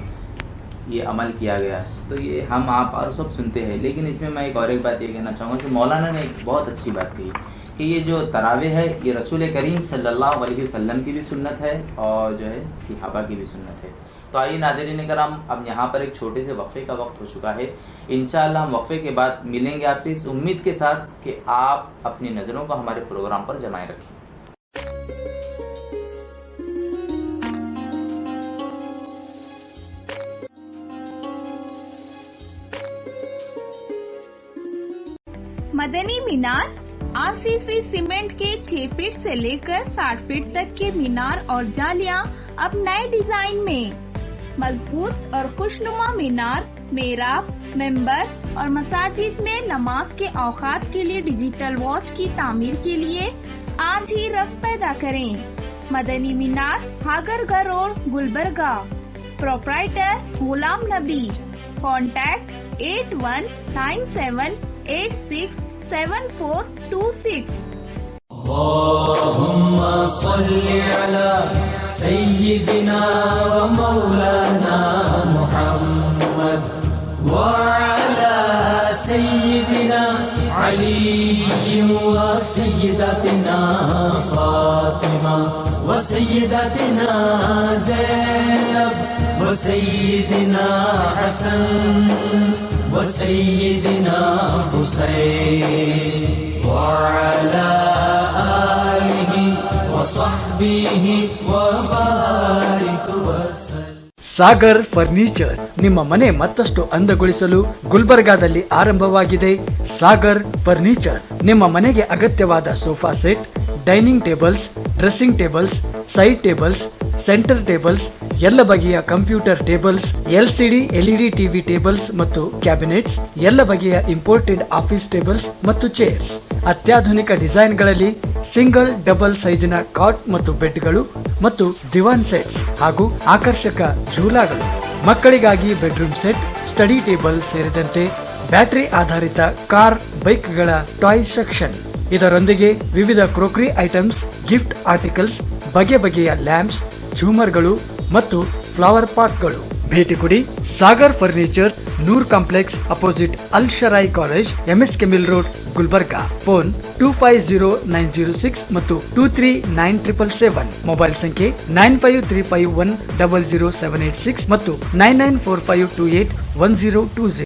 یہ عمل کیا گیا ہے، تو یہ ہم آپ اور سب سنتے ہیں. لیکن اس میں میں ایک بات یہ کہنا چاہوں گا کہ مولانا نے ایک بہت اچھی بات کہی کہ یہ جو تراویح ہے یہ رسول کریم صلی اللہ علیہ وسلم کی بھی سنت ہے اور جو ہے صحابہ کی بھی سنت ہے. تو آئیے ناظرین کرام، اب یہاں پر ایک چھوٹے سے وقفے کا وقت ہو چکا ہے. انشاءاللہ ہم وقفے کے بعد ملیں گے آپ سے اس امید کے ساتھ کہ آپ اپنی نظروں کو ہمارے پروگرام پر جمائے رکھیں. مدنی مینار RCC سیمنٹ کے 6 فٹ سے لے کر 60 فٹ تک کے مینار اور جالیاں اب نئے ڈیزائن میں. مضبوط اور خوشنما مینار، محراب، ممبر اور مساجد میں نماز کے اوقات کے لیے ڈیجیٹل واچ کی تعمیر کے لیے آج ہی رقم پیدا کریں. مدنی مینار، ہاگر روڈ، گلبرگہ. پروپرائٹر غلام نبی. کانٹیکٹ 8197867426. اللهم صل على سيدنا ومولانا محمد وعلى سيدنا علي وسيدتنا فاطمة وسيدتنا زينب وسيدنا حسن وسيدنا حسين وعلى آله وصحبه وبارك وسلم. ಸಾಗರ್ ಫರ್ನಿಚರ್ ನಿಮ್ಮ ಮನೆ ಮತ್ತಷ್ಟು ಅಂದಗೊಳಿಸಲು ಗುಲ್ಬರ್ಗಾದಲ್ಲಿ ಆರಂಭವಾಗಿದೆ. ಸಾಗರ್ ಫರ್ನಿಚರ್ ನಿಮ್ಮ ಮನೆಗೆ ಅಗತ್ಯವಾದ sofa set, dining tables, dressing tables, side tables, centre tables, ಎಲ್ಲ ಬಗೆಯ computer tables, LCD LED TV tables ಮತ್ತು ಕ್ಯಾಬಿನೆಟ್ಸ್, ಎಲ್ಲ ಬಗೆಯ ಇಂಪೋರ್ಟೆಡ್ ಆಫೀಸ್ ಟೇಬಲ್ಸ್ ಮತ್ತು ಚೇರ್ಸ್, ಅತ್ಯಾಧುನಿಕ ಡಿಸೈನ್ಗಳಲ್ಲಿ ಸಿಂಗಲ್ ಡಬಲ್ ಸೈಜಿನ ಕಾಟ್ ಮತ್ತು ಬೆಡ್ಗಳು ಮತ್ತು ದಿವಾನ್ ಸೆಟ್ಸ್ ಹಾಗೂ ಆಕರ್ಷಕ ಝೂಲಾಗಳು, ಮಕ್ಕಳಿಗಾಗಿ ಬೆಡ್ರೂಮ್ ಸೆಟ್, ಸ್ಟಡಿ ಟೇಬಲ್ ಸೇರಿದಂತೆ ಬ್ಯಾಟರಿ ಆಧಾರಿತ ಕಾರ್, ಬೈಕ್ಗಳ ಟಾಯ್ ಸೆಕ್ಷನ್. ಇದರೊಂದಿಗೆ ವಿವಿಧ ಕ್ರೋಕರಿ ಐಟಮ್ಸ್, ಗಿಫ್ಟ್ ಆರ್ಟಿಕಲ್ಸ್, ಬಗೆ ಬಗೆಯ ಲ್ಯಾಂಪ್ಸ್, ಝೂಮರ್ಗಳು ಮತ್ತು ಫ್ಲವರ್ ಪಾಟ್ಗಳು. ಭೇಟಿ ಕೊಡಿ Sagar furniture, Noor complex opposite Al Sharai college, MSK mill road, Gulbarga. Phone 250906 ಮತ್ತು 239777. ಮೊಬೈಲ್ ಸಂಖ್ಯೆ 9535100786 ಮತ್ತು 9945281020.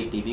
ATV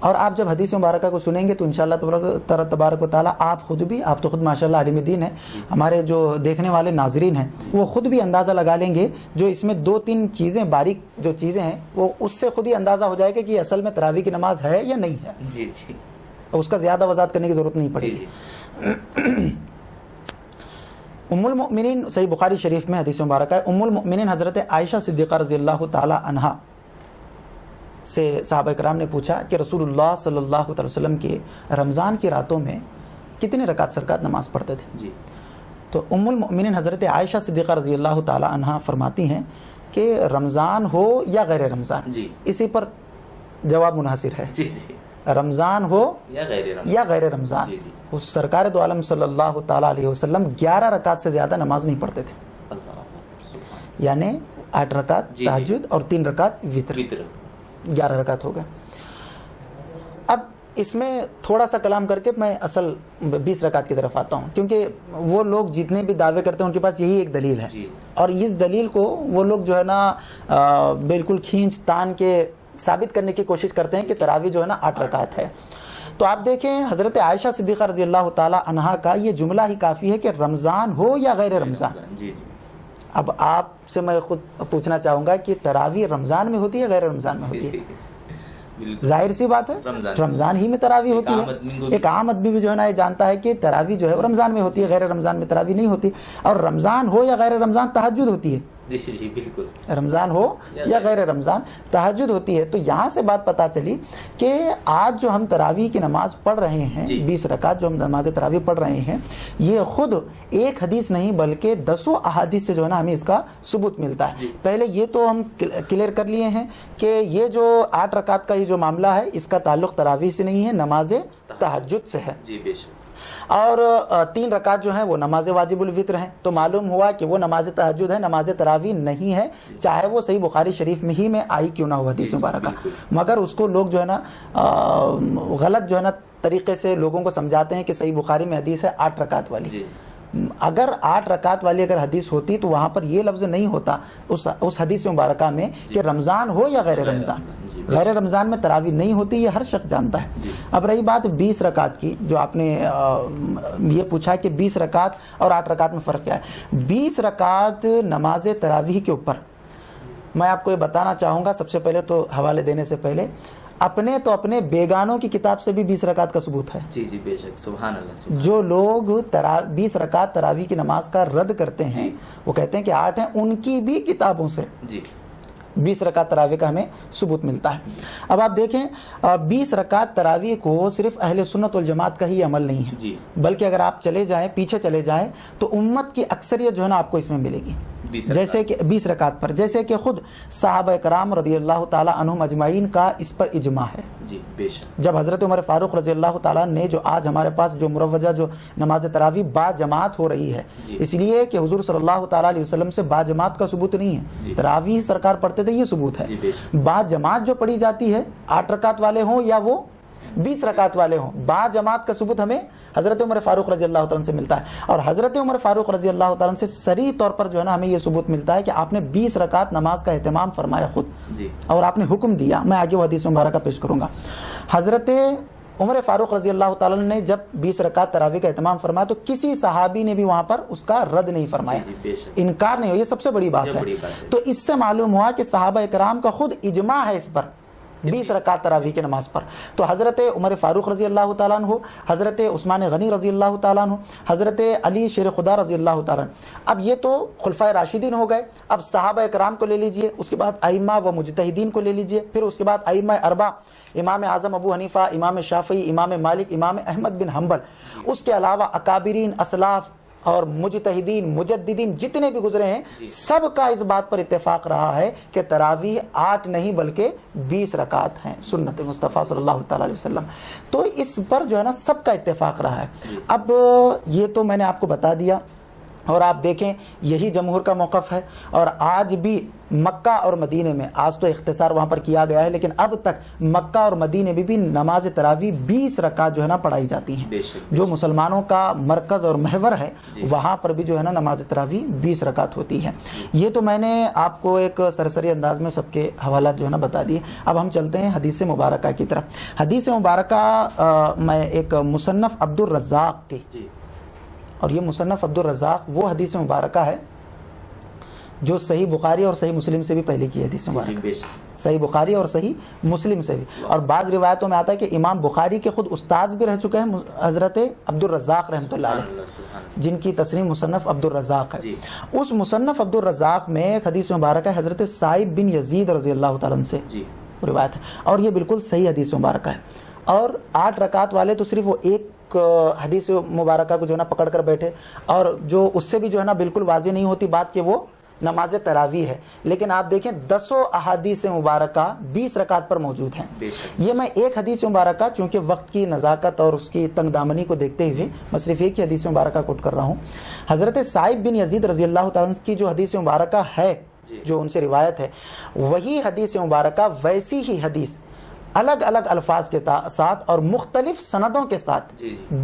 اور آپ جب حدیث مبارکہ کو سنیں گے تو انشاءاللہ تبارک و تعالیٰ آپ خود بھی، آپ تو خود ماشاءاللہ عالم دین ہیں، ہمارے جو دیکھنے والے ناظرین ہیں وہ خود بھی اندازہ لگا لیں گے، جو اس میں 2-3 چیزیں باریک جو چیزیں ہیں وہ اس سے خود ہی اندازہ ہو جائے گا کہ یہ اصل میں تراویح کی نماز ہے یا نہیں ہے. جی جی اس کا زیادہ وضاحت کرنے کی ضرورت نہیں پڑے گی. ام المؤمنین، صحیح بخاری شریف میں حدیث مبارکہ ہے، ام المؤمنین حضرت عائشہ صدیقہ رضی اللہ تعالی عنہا سے صحابہ کرام نے پوچھا کہ رسول اللہ صلی اللہ علیہ وسلم کے رمضان کی راتوں میں کتنے رکعت سرکات نماز پڑھتے تھے؟ جی. تو ام المؤمنین حضرت عائشہ صدیقہ رضی اللہ تعالی عنہا فرماتی ہیں کہ رمضان ہو یا غیر رمضان، جی. اسی پر جواب منحصر ہے. جی جی رمضان ہو یا غیر رمضان. جی جی. اس سرکار دو عالم صلی اللہ تعالی علیہ وسلم 11 رکعت سے زیادہ نماز نہیں پڑھتے تھے، اللہ سبحان. یعنی 8 رکعت جی. تہجد اور 3 رکعت وتر، 11 رکعت ہو گئے. اب اس میں تھوڑا سا کلام کر کے میں اصل 20 رکعت کی طرف آتا ہوں، کیونکہ وہ لوگ جتنے بھی دعوے کرتے ہیں ان کے پاس یہی ایک دلیل ہے. جی. اور اس دلیل کو وہ لوگ جو ہے نا بالکل کھینچ تان کے ثابت کرنے کی کوشش کرتے ہیں کہ تراویح جو ہے نا 8 رکعت ہے. تو آپ دیکھیں حضرت عائشہ صدیقہ رضی اللہ تعالی عنہا کا یہ جملہ ہی کافی ہے کہ رمضان ہو یا غیر رمضان. جی جی. اب آپ سے میں خود پوچھنا چاہوں گا کہ تراویح رمضان میں ہوتی ہے غیر رمضان میں ہوتی ہے؟ ظاہر سی بات ہے رمضان ہی میں تراویح ہوتی ہے. ایک عام آدمی بھی جو ہے نا یہ جانتا ہے کہ تراویح جو ہے وہ رمضان میں ہوتی ہے، غیر رمضان میں تراویح نہیں ہوتی. اور رمضان ہو یا غیر رمضان تہجد ہوتی ہے. جی جی بالکل. رمضان ہو یا غیر رمضان تہجد ہوتی ہے. تو یہاں سے بات پتہ چلی کہ آج جو ہم تراویح کی نماز پڑھ رہے ہیں، 20 رکعت جو ہم نماز تراویح پڑھ رہے ہیں، یہ خود ایک حدیث نہیں بلکہ 10 احادیث سے جو ہے نا ہمیں اس کا ثبوت ملتا ہے. پہلے یہ تو ہم کلیئر کر لیے ہیں کہ یہ جو 8 رکعت کا یہ جو معاملہ ہے اس کا تعلق تراویح سے نہیں ہے، نماز تہجد سے ہے. جی بے شک. اور 3 رکعت جو ہیں وہ نماز واجب الوتر ہیں. تو معلوم ہوا کہ وہ نماز تہجد ہے، نماز تراویح نہیں ہے، چاہے وہ صحیح بخاری شریف میں ہی میں آئی کیوں نہ ہو حدیث مبارکہ. مگر اس کو لوگ جو ہے نا غلط جو ہے نا طریقے سے لوگوں کو سمجھاتے ہیں کہ صحیح بخاری میں حدیث ہے 8 رکعت والی. اگر 8 رکعت والی اگر حدیث ہوتی تو وہاں پر یہ لفظ نہیں ہوتا اس حدیث مبارکہ میں کہ رمضان ہو یا غیر رمضان. غیر رمضان میں تراویح نہیں ہوتی، یہ ہر شخص جانتا ہے. اب رہی بات 20 رکعت کی، جو آپ نے یہ پوچھا کہ 20 رکعت اور 8 رکعت میں فرق کیا ہے. 20 رکعت نماز تراویح کے اوپر میں آپ کو یہ بتانا چاہوں گا، سب سے پہلے تو حوالے دینے سے پہلے اپنے بیگانوں کی کتاب سے بھی 20 رکعت کا ثبوت ہے. جی جی بے شک. سبحان اللہ. جو لوگ 20 رکعت تراویح کی نماز کا رد کرتے ہیں، وہ کہتے ہیں کہ 8 ہیں، ان کی بھی کتابوں سے 20 رکعت تراویح کا ہمیں ثبوت ملتا ہے. اب آپ دیکھیں 20 رکعت تراویح کو صرف اہل سنت والجماعت کا ہی عمل نہیں ہے، بلکہ اگر آپ چلے جائیں پیچھے چلے جائیں تو امت کی اکثریت جو ہے نا آپ کو اس میں ملے گی. جیسے کہ 20 رکعت پر، جیسے کہ خود صحابہ کرام رضی اللہ تعالی عنہم اجمعین کا اس پر اجماع ہے. جی بے شک. جب حضرت عمر فاروق رضی اللہ تعالیٰ نے جو آج ہمارے پاس جو مروجہ جو نماز تراویح با جماعت ہو رہی ہے، اس لیے کہ حضور صلی اللہ تعالیٰ علیہ وسلم سے با جماعت کا ثبوت نہیں ہے، تراویح سرکار پڑھتے تھے، یہ ثبوت ہے. با جماعت جو پڑھی جاتی ہے 8 رکعت والے ہوں یا وہ 20 رکعت والے ہوں، با جماعت کا ثبوت ہمیں حضرت عمر فاروق رضی اللہ تعالیٰ سے ملتا ہے. اور حضرت عمر فاروق رضی اللہ تعالیٰ سے صریح طور پر جو ہے نا ہمیں یہ ثبوت ملتا ہے کہ آپ نے 20 رکعت نماز کا اہتمام فرمایا خود، اور آپ نے حکم دیا. میں آگے وہ حدیث مبارکہ پیش کروں گا. حضرت عمر فاروق رضی اللہ تعالیٰ نے جب 20 رکعت تراویح کا اہتمام فرمایا تو کسی صحابی نے بھی وہاں پر اس کا رد نہیں فرمایا، انکار نہیں ہو. یہ سب سے بڑی بات ہے. تو اس سے معلوم ہوا کہ صحابہ کرام کا خود اجماع ہے اس پر 20 رکعت تراویح کی نماز پر. تو حضرت عمر فاروق رضی اللہ تعالیٰ عنہ، حضرت عثمان غنی رضی اللہ تعالیٰ عنہ، حضرت علی شیر خدا رضی اللہ تعالیٰ عنہ. اب یہ تو خلفائے راشدین ہو گئے. اب صحابہ کرام کو لے لیجئے، اس کے بعد ائمہ و مجتہدین کو لے لیجئے، پھر اس کے بعد ائمہ اربعہ، امام اعظم ابو حنیفہ، امام شافعی، امام مالک، امام احمد بن حنبل، اس کے علاوہ اکابرین، اسلاف اور مجتہدین مجددین جتنے بھی گزرے ہیں، سب کا اس بات پر اتفاق رہا ہے کہ تراویح 8 نہیں بلکہ 20 رکعت ہیں سنت مصطفیٰ صلی اللہ تعالی علیہ وسلم. تو اس پر جو ہے نا سب کا اتفاق رہا ہے. اب یہ تو میں نے آپ کو بتا دیا اور آپ دیکھیں یہی جمہور کا موقف ہے. اور آج بھی مکہ اور مدینے میں, آج تو اختصار وہاں پر کیا گیا ہے, لیکن اب تک مکہ اور مدینے میں بھی نماز تراویح 20 رکعت جو ہے نا پڑھائی جاتی ہیں. جو مسلمانوں کا مرکز اور محور ہے وہاں پر بھی جو ہے نا نماز تراویح 20 رکعت ہوتی ہے. یہ تو میں نے آپ کو ایک سرسری انداز میں سب کے حوالات جو ہے نا بتا دیے. اب ہم چلتے ہیں حدیث مبارکہ کی طرف. حدیث مبارکہ میں ایک مصنف عبد الرزاق کی, اور یہ مصنف عبد الرزاق وہ حدیث مبارکہ ہے جو صحیح بخاری اور صحیح مسلم سے بھی پہلے کی حدیث مبارکہ, صحیح بخاری اور صحیح مسلم سے بھی. اور بعض روایتوں میں آتا ہے کہ امام بخاری کے خود استاد بھی رہ چکے ہیں حضرت عبد الرزاق رحمۃ اللہ علیہ, جن کی تصنیف مصنف عبد الرزاق ہے. اس مصنف عبد الرزاق میں ایک حدیث مبارکہ ہے حضرت سائب بن یزید رضی اللہ تعالیٰ عنہ سے روایت ہے, اور یہ بالکل صحیح حدیث مبارکہ ہے. اور 8 رکعت والے تو صرف وہ ایک حدیث مبارکہ کو جو ہے نا پکڑ کر بیٹھے, اور جو اس سے بھی جو ہے نا بالکل واضح نہیں ہوتی بات کہ وہ نماز تراویح ہے. لیکن آپ دیکھیں 10 احادیث مبارکہ 20 رکعت پر موجود ہیں. یہ میں ایک حدیث مبارکہ چونکہ وقت کی نزاکت اور اس کی تنگ دامنی کو دیکھتے ہوئے میں صرف ایک ہی حدیث مبارکہ کوٹ کر رہا ہوں. حضرت سائب بن یزید رضی اللہ تعالیٰ عنہ کی جو حدیث مبارکہ ہے, جو ان سے روایت ہے, وہی حدیث مبارکہ ویسی ہی حدیث الگ الگ الفاظ کے ساتھ اور مختلف سندوں کے ساتھ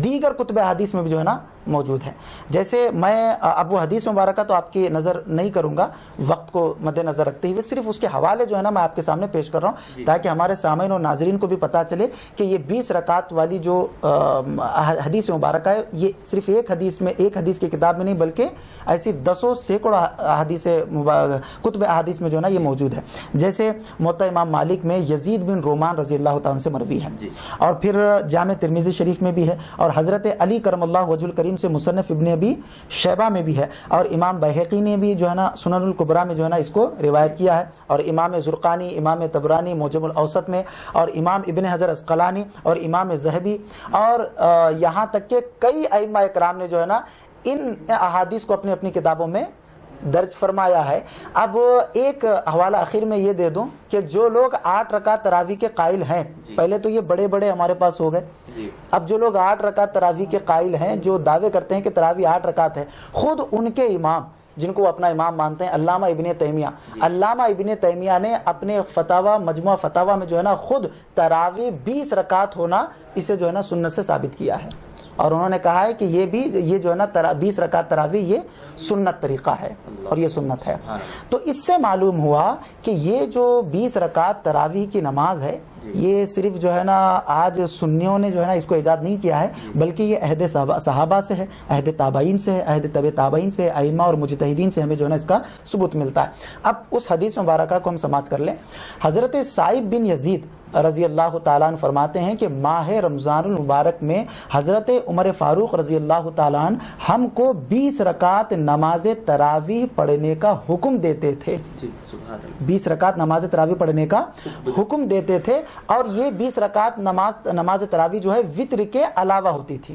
دیگر کتب حدیث میں بھی جو ہے نا موجود ہے. جیسے میں اب وہ حدیث مبارکہ تو آپ کی نظر نہیں کروں گا وقت کو مد نظر رکھتے ہوئے, صرف اس کے حوالے جو ہے نا میں آپ کے سامنے پیش کر رہا ہوں تاکہ ہمارے سامعین اور ناظرین کو بھی پتہ چلے کہ یہ 20 رکعت والی جو حدیث مبارکہ ہے یہ صرف ایک حدیث میں, ایک حدیث کی کتاب میں نہیں بلکہ ایسی 10 سینکڑوں حدیث کتب احادیث میں جو ہے نا یہ موجود ہے. جیسے موطا امام مالک میں یزید بن رومان رضی اللہ تعالیٰ سے مروی ہے, اور پھر جامع ترمذی شریف میں بھی ہے, اور حضرت علی کرم اللہ وجہ الکریم سے مصنف ابن ابی شیبہ میں بھی ہے, اور امام بہقی نے بھی جو ہے نا سنن الکبریٰ میں جو ہے نا اس کو روایت کیا ہے, اور امام زرقانی, امام طبرانی موجم الاوسط میں, اور امام ابن حجر عسقلانی اور امام ذہبی, اور یہاں تک کہ کئی ائمہ اکرام نے جو ہے نا ان احادیث کو اپنی اپنی کتابوں میں درج فرمایا ہے. اب ایک حوالہ آخر میں یہ دے دوں کہ جو لوگ 8 رکعت تراویح کے قائل ہیں, پہلے تو یہ بڑے بڑے ہمارے پاس ہو گئے, اب جو لوگ 8 رکعت تراویح کے قائل ہیں, جو دعوے کرتے ہیں کہ تراویح 8 رکعت ہے, خود ان کے امام جن کو اپنا امام مانتے ہیں علامہ ابن تیمیہ, علامہ ابن تیمیہ نے اپنے فتاوی مجموعہ فتاوی میں جو ہے نا خود تراویح 20 رکعت ہونا اسے جو ہے نا سنت سے ثابت کیا ہے, اور انہوں نے کہا ہے کہ یہ جو ہے نا 20 رکعت تراویح یہ سنت طریقہ ہے اور یہ سنت ہے. تو اس سے معلوم ہوا کہ یہ جو 20 رکعت تراویح کی نماز ہے یہ صرف جو ہے نا آج سنیوں نے جو ہے نا اس کو ایجاد نہیں کیا ہے, بلکہ یہ عہد صحابہ سے ہے, عہد تابعین سے ہے, عہد طبع تابعین سے, ائمہ اور مجتہدین سے ہمیں جو ہے نا اس کا ثبوت ملتا ہے. اب اس حدیث مبارکہ کو ہم سماعت کر لیں. حضرت سائب بن یزید رضی اللہ تعالیٰ عنہ فرماتے ہیں کہ ماہ رمضان المبارک میں حضرت عمر فاروق رضی اللہ تعالیٰ عنہ ہم کو 20 رکعت نماز تراویح پڑھنے کا حکم دیتے تھے. 20 رکعت نماز تراویح پڑھنے کا حکم دیتے تھے, اور یہ 20 رکعت نماز تراویح جو ہے وتر کے علاوہ ہوتی تھی.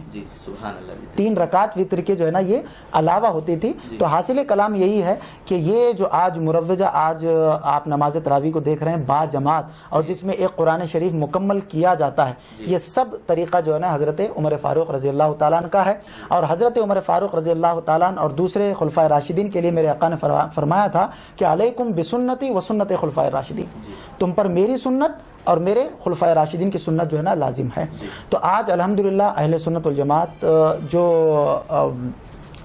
3 رکعت وتر کے جو ہے نا یہ علاوہ ہوتی تھی. تو حاصل کلام یہی ہے کہ یہ جو آج مروجہ آج آپ نماز تراویح کو دیکھ رہے ہیں با جماعت, اور جس میں ایک قرآن شریف مکمل کیا جاتا ہے, یہ سب طریقہ جو ہے نا حضرت عمر فاروق رضی اللہ تعالیٰ عنہ کا ہے. اور حضرت عمر فاروق رضی اللہ تعالیٰ عنہ اور دوسرے خلفائے راشدین کے لیے میرے آقا نے فرمایا تھا کہ علیکم بسنتی و سنت خلفائے راشدین, تم پر میری سنت اور میرے خلفائے راشدین کی سنت جو ہے نا لازم ہے. تو آج الحمدللہ اہل سنت والجماعت جو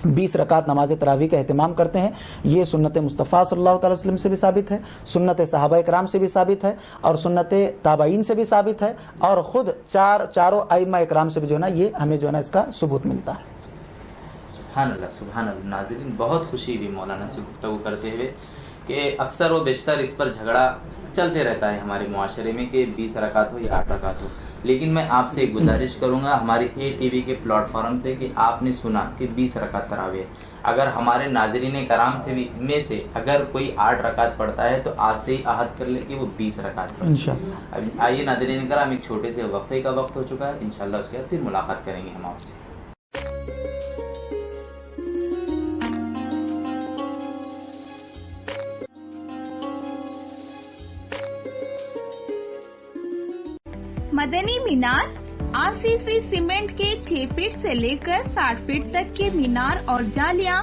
20 رکعت نماز تراویح کا اہتمام کرتے ہیں, یہ سنت مصطفیٰ صلی اللہ تعالی وسلم سے بھی ثابت ہے, سنت صحابہ کرام سے بھی ثابت ہے, اور سنت تابعین سے بھی ثابت ہے, اور خود چاروں ائمہ کرام سے بھی جو ہے نا یہ ہمیں جو ہے نا اس کا ثبوت ملتا ہے. سبحان اللہ سبحان اللہ. ناظرین بہت خوشی ہوئی مولانا سے گفتگو کرتے ہوئے کہ اکثر و بیشتر اس پر جھگڑا چلتے رہتا ہے ہمارے معاشرے میں کہ 20 رکعت ہو یا 8 رکعت ہو, لیکن میں آپ سے گزارش کروں گا ہماری اے ٹی وی کے پلیٹ فارم سے کہ آپ نے سنا کہ 20 رکعت تراویح, اگر ہمارے ناظرین کرام سے بھی میں سے اگر کوئی 8 رکعت پڑھتا ہے تو آج سے ہی عہد کر لے کہ وہ 20 رکعت پڑھے انشاءاللہ. اب آئیے ناظرین کرام ایک چھوٹے سے وقفے کا وقت ہو چکا ہے, انشاءاللہ اس کے بعد پھر ملاقات کریں گے ہم آپ سے. مدنی مینار RCC سیمنٹ کے 6 فٹ سے لے کر 60 فٹ تک کے مینار اور جالیاں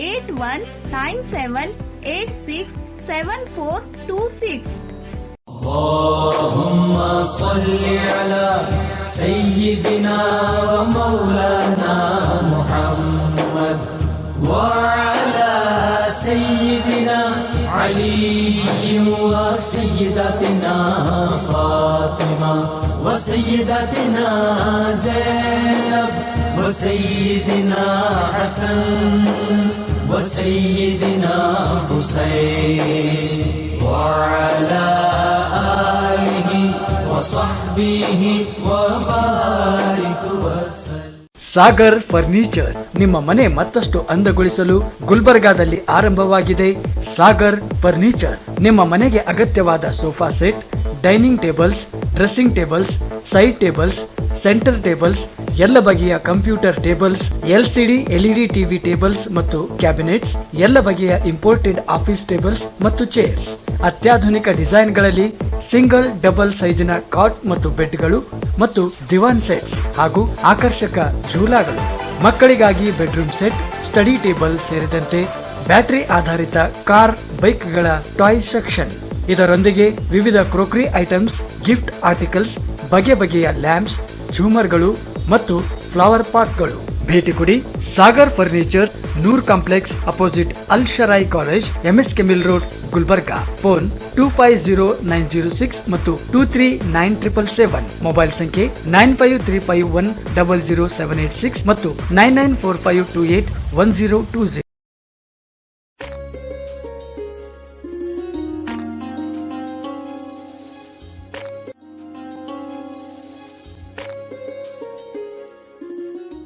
8197867426। اللهم صل على سيدنا ومولانا محمد وعلى سيدنا علي وسيدتنا فاطمة وسيدتنا زينب وسيدنا حسن وسيدنا حسين وعلى آله وصحبه وبارك وسلم. ಸಾಗರ್ ಫರ್ನಿಚರ್ ನಿಮ್ಮ ಮನೆ ಮತ್ತಷ್ಟು ಅಂದಗೊಳಿಸಲು ಗುಲ್ಬರ್ಗಾದಲ್ಲಿ ಆರಂಭವಾಗಿದೆ. ಸಾಗರ್ ಫರ್ನಿಚರ್ ನಿಮ್ಮ ಮನೆಗೆ ಅಗತ್ಯವಾದ sofa set, dining tables, dressing tables, side tables, centre tables, ಎಲ್ಲ ಬಗೆಯ computer tables, LCD LED TV tables ಮತ್ತು ಕ್ಯಾಬಿನೆಟ್ಸ್, ಎಲ್ಲ ಬಗೆಯ ಇಂಪೋರ್ಟೆಡ್ ಆಫೀಸ್ ಟೇಬಲ್ಸ್ ಮತ್ತು ಚೇರ್ಸ್, ಅತ್ಯಾಧುನಿಕ ಡಿಸೈನ್ಗಳಲ್ಲಿ ಸಿಂಗಲ್ ಡಬಲ್ ಸೈಜಿನ ಕಾಟ್ ಮತ್ತು ಬೆಡ್ಗಳು ಮತ್ತು ದಿವಾನ್ ಸೆಟ್ಸ್ ಹಾಗೂ ಆಕರ್ಷಕ ಝೂಲಾಗಳು, ಮಕ್ಕಳಿಗಾಗಿ ಬೆಡ್ರೂಮ್ ಸೆಟ್, ಸ್ಟಡಿ ಟೇಬಲ್ ಸೇರಿದಂತೆ ಬ್ಯಾಟರಿ ಆಧಾರಿತ ಕಾರ್, ಬೈಕ್ಗಳ ಟಾಯ್ ಸೆಕ್ಷನ್. ಇದರೊಂದಿಗೆ ವಿವಿಧ ಕ್ರೋಕರಿ ಐಟಮ್ಸ್, ಗಿಫ್ಟ್ ಆರ್ಟಿಕಲ್ಸ್, ಬಗೆ ಬಗೆಯ ಲ್ಯಾಂಪ್ಸ್, ಝೂಮರ್ಗಳು ಮತ್ತು ಫ್ಲವರ್ ಪಾಟ್ಗಳು. ಭೇಟಿ ಕೊಡಿ Sagar furniture, Noor complex opposite Al Sharai college, MS K mill road, Gulbarga. Phone 250906 ಮತ್ತು 239777. ಮೊಬೈಲ್ ಸಂಖ್ಯೆ 9535100786 ಮತ್ತು 9945281020.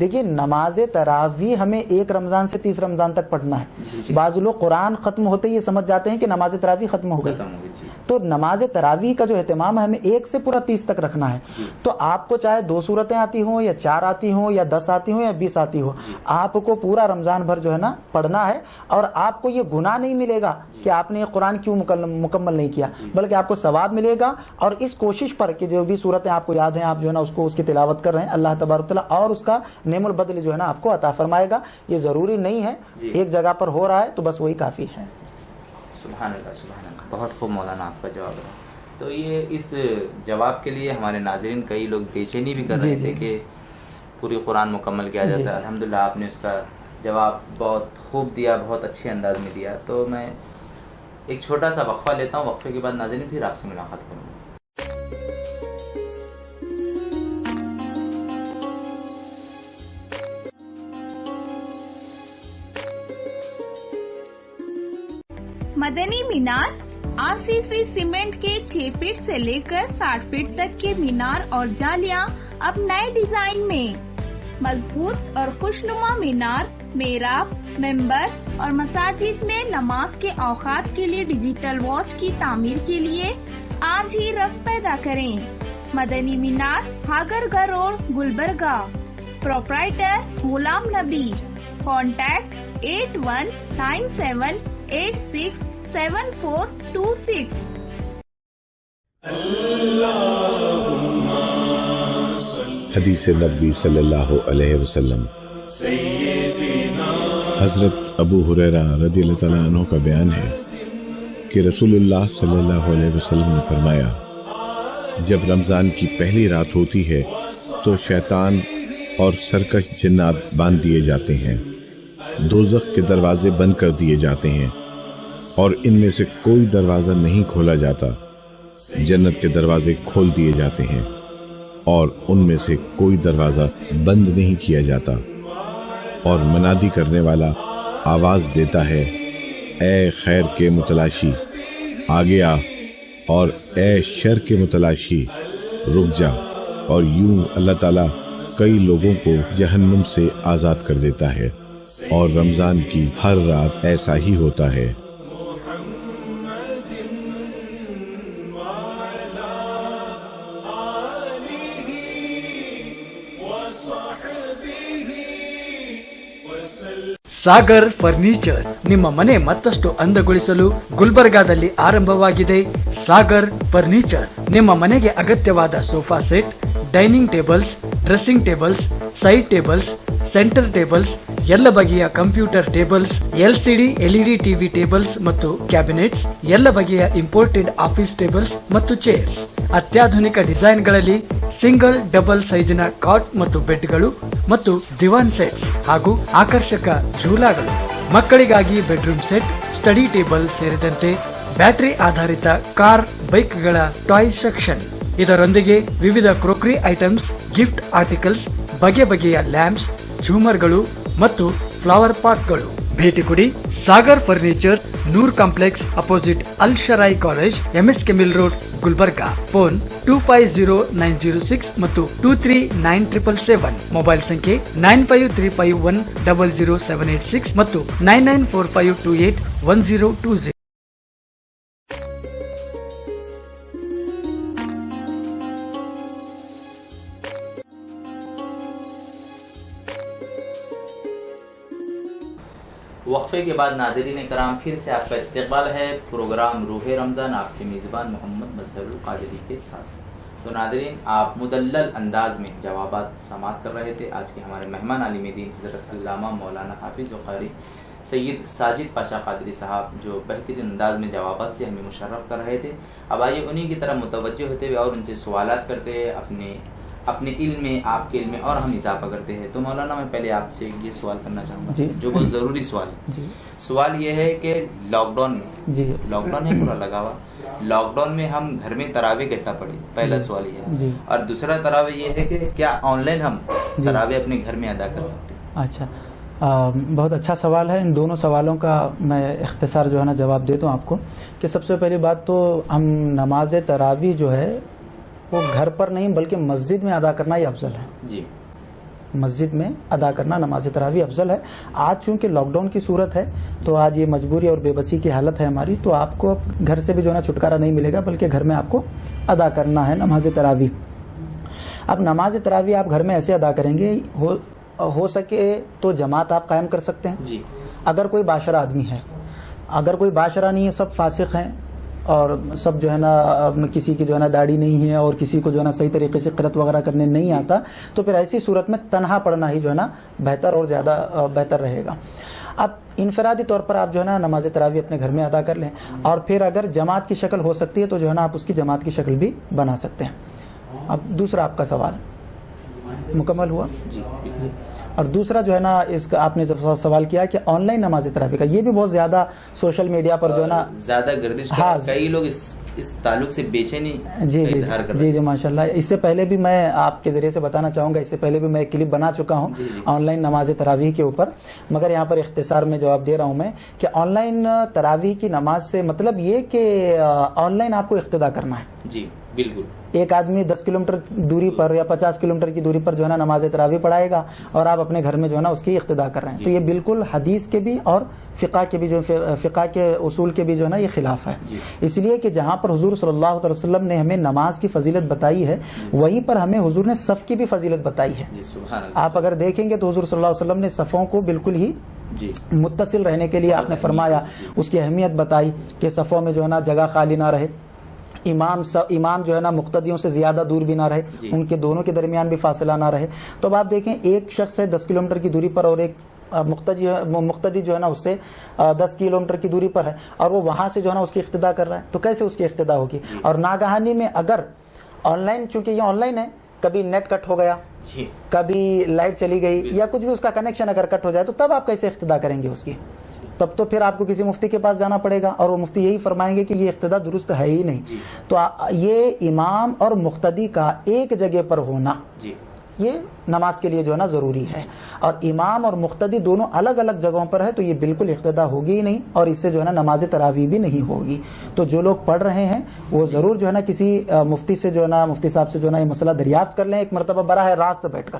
دیکھیے نماز تراویح ہمیں 1 رمضان سے 30 رمضان تک پڑھنا ہے. بعض لوگ قرآن ختم ہوتے ہی یہ سمجھ جاتے ہیں کہ نماز تراویح ختم ہو گئی. تو نماز تراویح کا جو اہتمام ہے ہمیں 1 سے پورا 30 تک رکھنا ہے. تو آپ کو چاہے 2 صورتیں آتی ہوں یا 4 آتی ہوں یا 10 آتی ہوں یا 20 آتی ہو, آپ کو پورا رمضان بھر جو ہے نا پڑھنا ہے. اور آپ کو یہ گناہ نہیں ملے گا کہ آپ نے یہ قرآن کیوں مکمل نہیں کیا, بلکہ آپ کو ثواب ملے گا. اور اس کوشش پر کہ جو بھی صورتیں آپ کو یاد ہیں آپ جو ہے نا اس کی تلاوت کر رہے ہیں, اللہ تبارک تعالیٰ اور اس کا نعم البدل جو ہے نا آپ کو عطا فرمائے گا. یہ ضروری نہیں ہے ایک جگہ پر ہو رہا ہے تو بس وہی کافی ہے. سبحان اللہ سبحان اللہ, بہت خوب مولانا آپ کا جواب ہے. تو یہ اس جواب کے لیے ہمارے ناظرین کئی لوگ بے چینی بھی کر رہے تھے کہ پوری قرآن مکمل کیا جاتا ہے. الحمدللہ آپ نے اس کا جواب بہت خوب دیا, بہت اچھے انداز میں دیا. تو میں ایک چھوٹا سا وقفہ لیتا ہوں, وقفے کے بعد ناظرین پھر آپ سے ملاقات کروں گا. مدنی مینار RCC سیمنٹ کے 6 فٹ سے لے کر 60 فٹ تک کے مینار اور جالیاں اب نئے ڈیزائن میں. مضبوط اور خوشنما مینار, محراب, ممبر اور مساجد میں نماز کے اوقات کے لیے ڈیجیٹل واچ کی تعمیر کے لیے آج ہی رغبت پیدا کریں. مدنی مینار, ہاگرگاہ روڈ, گلبرگہ. پروپرائٹر غلام نبی. کانٹیکٹ 8197867426. حدیث نبوی صلی اللہ علیہ وسلم. حضرت ابو ہریرہ رضی اللہ تعالیٰ عنہ کا بیان ہے کہ رسول اللہ صلی اللہ علیہ وسلم نے فرمایا, جب رمضان کی پہلی رات ہوتی ہے تو شیطان اور سرکش جنات باندھ دیے جاتے ہیں, دوزخ کے دروازے بند کر دیے جاتے ہیں اور ان میں سے کوئی دروازہ نہیں کھولا جاتا. جنت کے دروازے کھول دیے جاتے ہیں اور ان میں سے کوئی دروازہ بند نہیں کیا جاتا. اور منادی کرنے والا آواز دیتا ہے, اے خیر کے متلاشی آگے آ, اور اے شر کے متلاشی رک جا. اور یوں اللہ تعالیٰ کئی لوگوں کو جہنم سے آزاد کر دیتا ہے. اور رمضان کی ہر رات ایسا ہی ہوتا ہے. ಸಾಗರ್ ಫರ್ನಿಚರ್ ನಿಮ್ಮ ಮನೆ ಮತ್ತಷ್ಟು ಅಂದಗೊಳಿಸಲು ಗುಲ್ಬರ್ಗಾದಲ್ಲಿ ಆರಂಭವಾಗಿದೆ. ಸಾಗರ್ ಫರ್ನಿಚರ್ ನಿಮ್ಮ ಮನೆಗೆ ಅಗತ್ಯವಾದ sofa set, dining tables, dressing tables, side tables, centre tables, ಎಲ್ಲ ಬಗೆಯ computer tables, LCD LED TV tables ಮತ್ತು ಕ್ಯಾಬಿನೆಟ್ಸ್, ಎಲ್ಲ ಬಗೆಯ ಇಂಪೋರ್ಟೆಡ್ ಆಫೀಸ್ ಟೇಬಲ್ಸ್ ಮತ್ತು ಚೇರ್ಸ್, ಅತ್ಯಾಧುನಿಕ ಡಿಸೈನ್ಗಳಲ್ಲಿ ಸಿಂಗಲ್ ಡಬಲ್ ಸೈಜಿನ ಕಾಟ್ ಮತ್ತು ಬೆಡ್ಗಳು ಮತ್ತು ದಿವಾನ್ ಸೆಟ್ಸ್ ಹಾಗೂ ಆಕರ್ಷಕ ಝೂಲಾಗಳು, ಮಕ್ಕಳಿಗಾಗಿ ಬೆಡ್ರೂಮ್ ಸೆಟ್, ಸ್ಟಡಿ ಟೇಬಲ್ ಸೇರಿದಂತೆ ಬ್ಯಾಟರಿ ಆಧಾರಿತ ಕಾರ್, ಬೈಕ್ಗಳ ಟಾಯ್ ಸೆಕ್ಷನ್. ಇದರೊಂದಿಗೆ ವಿವಿಧ ಕ್ರೋಕರಿ ಐಟಮ್ಸ್, ಗಿಫ್ಟ್ ಆರ್ಟಿಕಲ್ಸ್, ಬಗೆ ಬಗೆಯ ಲ್ಯಾಂಪ್ಸ್, ಝೂಮರ್ಗಳು ಮತ್ತು ಫ್ಲವರ್ ಪಾಟ್ಗಳು. ಭೇಟಿ ಕೊಡಿ Sagar furniture, Noor complex opposite Al Sharai college, MSK mill road, Gulbarga. Phone 250906 ಮತ್ತು 239777. ಮೊಬೈಲ್ ಸಂಖ್ಯೆ 9535100786 ಮತ್ತು 9945281020. وقفے کے بعد ناظرین کرام پھر سے آپ کا استقبال ہے پروگرام روح رمضان, آپ کے میزبان محمد مظہر القادری کے ساتھ. تو ناظرین, آپ مدلل انداز میں جوابات سماعت کر رہے تھے. آج کے ہمارے مہمان عالم دین حضرت علامہ مولانا حافظ و قاری سید ساجد پاشا قادری صاحب, جو بہترین انداز میں جوابات سے ہمیں مشرف کر رہے تھے. اب آئیے انہی کی طرف متوجہ ہوتے ہوئے اور ان سے سوالات کرتے ہوئے اپنے علم میں, آپ کے علم میں اور ہم اضافہ کرتے ہیں. تو مولانا میں پہلے آپ سے یہ سوال کرنا چاہوں گا جو بہت ضروری سوال ہے. سوال یہ ہے کہ لاک ڈاؤن میں, لاک ڈاؤن ہے پورا لگا ہوا, لاک ڈاؤن میں ہم گھر میں تراویح کیسا پڑھیں, پہلا سوال یہ ہے. اور دوسرا تراویح یہ ہے کہ کیا آن لائن ہم تراویح اپنے گھر میں ادا کر سکتے ہیں؟ اچھا, بہت اچھا سوال ہے. ان دونوں سوالوں کا میں اختصار جو ہے نا جواب دیتا ہوں آپ کو. کہ سب سے پہلی بات تو ہم نماز تراویح جو ہے وہ گھر پر نہیں بلکہ مسجد میں ادا کرنا ہی افضل ہے. جی, مسجد میں ادا کرنا نماز تراویح افضل ہے. آج چونکہ لاک ڈاؤن کی صورت ہے تو آج یہ مجبوری اور بے بسی کی حالت ہے ہماری, تو آپ کو گھر سے بھی جو ہے نا چھٹکارا نہیں ملے گا, بلکہ گھر میں آپ کو ادا کرنا ہے نماز تراویح. اب نماز تراویح آپ گھر میں ایسے ادا کریں گے, ہو سکے تو جماعت آپ قائم کر سکتے ہیں جی. اگر کوئی باشرہ آدمی ہے. اگر کوئی باشرہ نہیں ہے, سب فاسق ہیں اور سب جو ہے نا کسی کی جو ہے نا داڑھی نہیں ہے اور کسی کو جو ہے نا صحیح طریقے سے قرات وغیرہ کرنے نہیں آتا, تو پھر ایسی صورت میں تنہا پڑھنا ہی جو ہے نا بہتر اور زیادہ بہتر رہے گا. اب انفرادی طور پر آپ جو ہے نا نماز تراویح اپنے گھر میں ادا کر لیں, اور پھر اگر جماعت کی شکل ہو سکتی ہے تو جو ہے نا آپ اس کی جماعت کی شکل بھی بنا سکتے ہیں. اب دوسرا آپ کا سوال مکمل ہوا جی. اور دوسرا جو ہے نا اس کا آپ نے جب سوال کیا کہ آن لائن نماز تراویح کا, یہ بھی بہت زیادہ سوشل میڈیا پر جو ہے نا زیادہ گردش, کئی لوگ اس تعلق سے بے چینی اظہار کر رہے ہیں. جی ماشاءاللہ. اس سے پہلے بھی میں آپ کے ذریعے سے بتانا چاہوں گا, اس سے پہلے بھی میں ایک کلپ بنا چکا ہوں آن لائن نماز تراویح کے اوپر, مگر یہاں پر اختصار میں جواب دے رہا ہوں میں کہ آن لائن تراویح کی نماز سے مطلب یہ کہ آن لائن آپ کو اقتدا کرنا ہے. جی بالکل. ایک آدمی 10 کلومیٹر دوری پر یا 50 کلومیٹر کی دوری پر جو ہے نا نماز تراویح پڑھائے گا اور آپ اپنے گھر میں جو ہے نا اس کی اقتدا کر رہے ہیں, تو یہ بالکل حدیث کے بھی اور فقہ کے بھی فقہ کے اصول کے بھی جو ہے نا یہ خلاف ہے. اس لیے کہ جہاں پر حضور صلی اللہ علیہ وسلم نے ہمیں نماز کی فضیلت بتائی ہے, وہیں پر ہمیں حضور نے صف کی بھی فضیلت بتائی ہے. آپ اگر دیکھیں گے تو حضور صلی اللہ علیہ وسلم نے صفوں کو بالکل ہی متصل رہنے کے لیے آپ نے فرمایا, اس کی اہمیت بتائی کہ صفوں میں جو ہے نا جگہ خالی نہ رہے, امام جو ہے نا مقتدیوں سے زیادہ دور بھی نہ رہے, ان کے دونوں کے درمیان بھی فاصلہ نہ رہے. تو اب آپ دیکھیں ایک شخص ہے 10 کلومیٹر کی دوری پر اور ایک مقتدی جو ہے نا اس سے 10 کلومیٹر کی دوری پر ہے, اور وہ وہاں سے جو ہے نا اس کی اقتدا کر رہا ہے, تو کیسے اس کی اقتدا ہوگی؟ اور ناگہانی میں اگر آن لائن, چونکہ یہ آن لائن ہے, کبھی نیٹ کٹ ہو گیا, کبھی لائٹ چلی گئی, یا کچھ بھی اس کا کنیکشن اگر کٹ ہو جائے, تو تب آپ کیسے اقتدا کریں گے اس کی؟ تب تو پھر آپ کو کسی مفتی کے پاس جانا پڑے گا, اور وہ مفتی یہی فرمائیں گے کہ یہ اقتدا درست ہے ہی نہیں. تو یہ امام اور مقتدی کا ایک جگہ پر ہونا یہ نماز کے لیے جو ہے نا ضروری ہے, اور امام اور مقتدی دونوں الگ الگ جگہوں پر ہے تو یہ بالکل اقتدا ہوگی ہی نہیں, اور اس سے جو ہے نا نماز تراویح بھی نہیں ہوگی. تو جو لوگ پڑھ رہے ہیں وہ ضرور جو ہے نا کسی مفتی سے جو ہے نا مفتی صاحب سے جو ہے نا یہ مسئلہ دریافت کر لیں ایک مرتبہ براہ راست بیٹھ کر.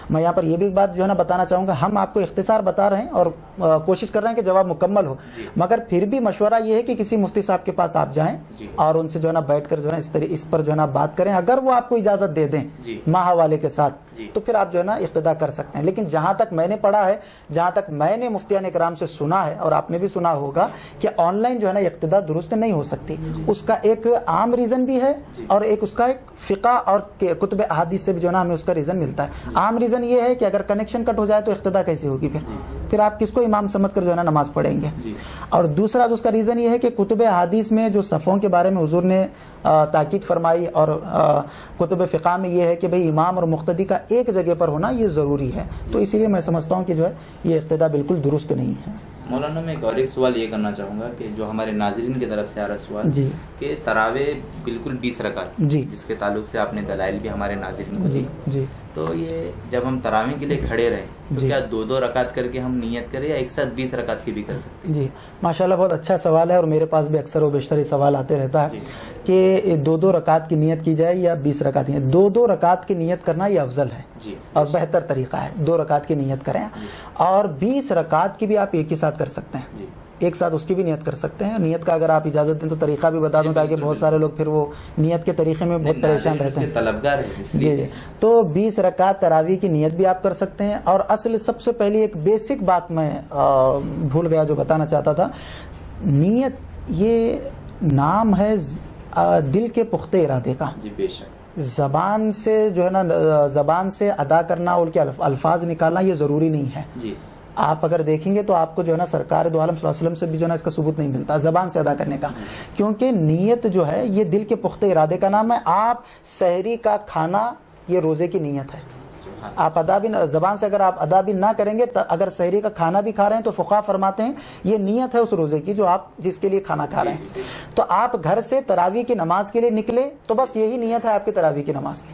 میں یہاں پر یہ بھی بات جو ہے نا بتانا چاہوں گا, ہم آپ کو اختصار بتا رہے ہیں اور کوشش کر رہے ہیں کہ جواب مکمل ہو, مگر پھر بھی مشورہ یہ ہے کہ کسی مفتی صاحب کے پاس آپ جائیں اور ان سے جو ہے نا بیٹھ کر جو ہے نا اس پر جو ہے نا بات کریں. اگر وہ آپ کو اجازت دے دیں ماہ حوالے کے ساتھ, تو پھر آپ جو ہے نا اقتدا کر سکتے ہیں. لیکن جہاں تک میں نے پڑھا ہے, جہاں تک میں نے مفتیان اکرام سے سنا ہے, اور آپ نے بھی سنا ہوگا کہ آن لائن جو ہے نا اقتدا درست نہیں ہو سکتی. اس کا ایک عام ریزن بھی ہے, اور ایک اس کا ایک فقہ اور کتب احادیث سے بھی جو ہے نا ہمیں اس کا ریزن ملتا ہے. عام ریزن یہ ہے کہ اگر کنیکشن کٹ ہو جائے تو اقتدا کیسے ہوگی, پھر آپ کس کو امام سمجھ کر جو ہے نا نماز پڑھیں گے. اور دوسرا جو اس کا ریزن یہ ہے کہ کتب احادیث میں جو صفوں کے بارے میں حضور نے تاکید فرمائی, اور کتب فقہ میں یہ ہے کہ بھئی امام اور مقتدی کا ایک جگہ پر ہونا یہ ضروری ہے. تو اسی لیے میں سمجھتا ہوں کہ جو ہے یہ اقتدا بالکل درست نہیں ہے. مولانا میں ایک سوال یہ کرنا چاہوں گا کہ جو ہمارے ناظرین کی طرف سے آ رہا سوال کہ تراویح بالکل 20 رکعت, جس کے تعلق سے آپ نے دلائل بھی ہمارے ناظرین کو دی, تو یہ جب ہم تراویح کے لیے کھڑے رہے تو کیا 2 رکعت کر کے ہم نیت کریں یا ایک ساتھ 20 رکعت کی بھی کر سکتے ہیں؟ جی ماشاءاللہ, بہت اچھا سوال ہے, اور میرے پاس بھی اکثر و بیشتر یہ سوال آتے رہتا ہے کہ 2 رکعت کی نیت کی جائے یا 20 رکعت کی. 2 رکعت کی نیت کرنا یہ افضل ہے اور بہتر طریقہ ہے. 2 رکعت کی نیت کریں, اور 20 رکعت کی بھی آپ ایک ہی ساتھ کر سکتے ہیں, ایک ساتھ اس کی بھی نیت کر سکتے ہیں. نیت کا اگر آپ اجازت دیں تو طریقہ بھی بتا دوں, تاکہ بہت سارے لوگ پھر وہ نیت کے طریقے میں بہت پریشان رہتے ہیں. طلبگار ہے جی. تو 20 رکعت تراویح کی نیت بھی آپ کر سکتے ہیں. اور اصل سب سے پہلی ایک بیسک بات میں بھول گیا جو بتانا چاہتا تھا, نیت یہ نام ہے دل کے پختہ ارادے کا. جی بے شک. زبان سے جو ہے نا زبان سے ادا کرنا اور کے الفاظ نکالنا یہ ضروری نہیں ہے. جی آپ اگر دیکھیں گے تو آپ کو جو ہے نا سرکار دو عالم صلی اللہ علیہ وسلم سے بھی جو ہے نا اس کا ثبوت نہیں ملتا زبان سے ادا کرنے کا, کیونکہ نیت جو ہے یہ دل کے پختہ ارادے کا نام ہے. آپ سحری کا کھانا یہ روزے کی نیت ہے. آپ ادا بھی زبان سے اگر آپ ادا بھی نہ کریں گے, اگر سحری کا کھانا بھی کھا رہے ہیں تو فقہا فرماتے ہیں یہ نیت ہے اس روزے کی جو آپ جس کے لیے کھانا کھا رہے ہیں. تو آپ گھر سے تراویح کی نماز کے لیے نکلے تو بس یہی نیت ہے آپ کی تراویح کی نماز کی.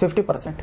50%।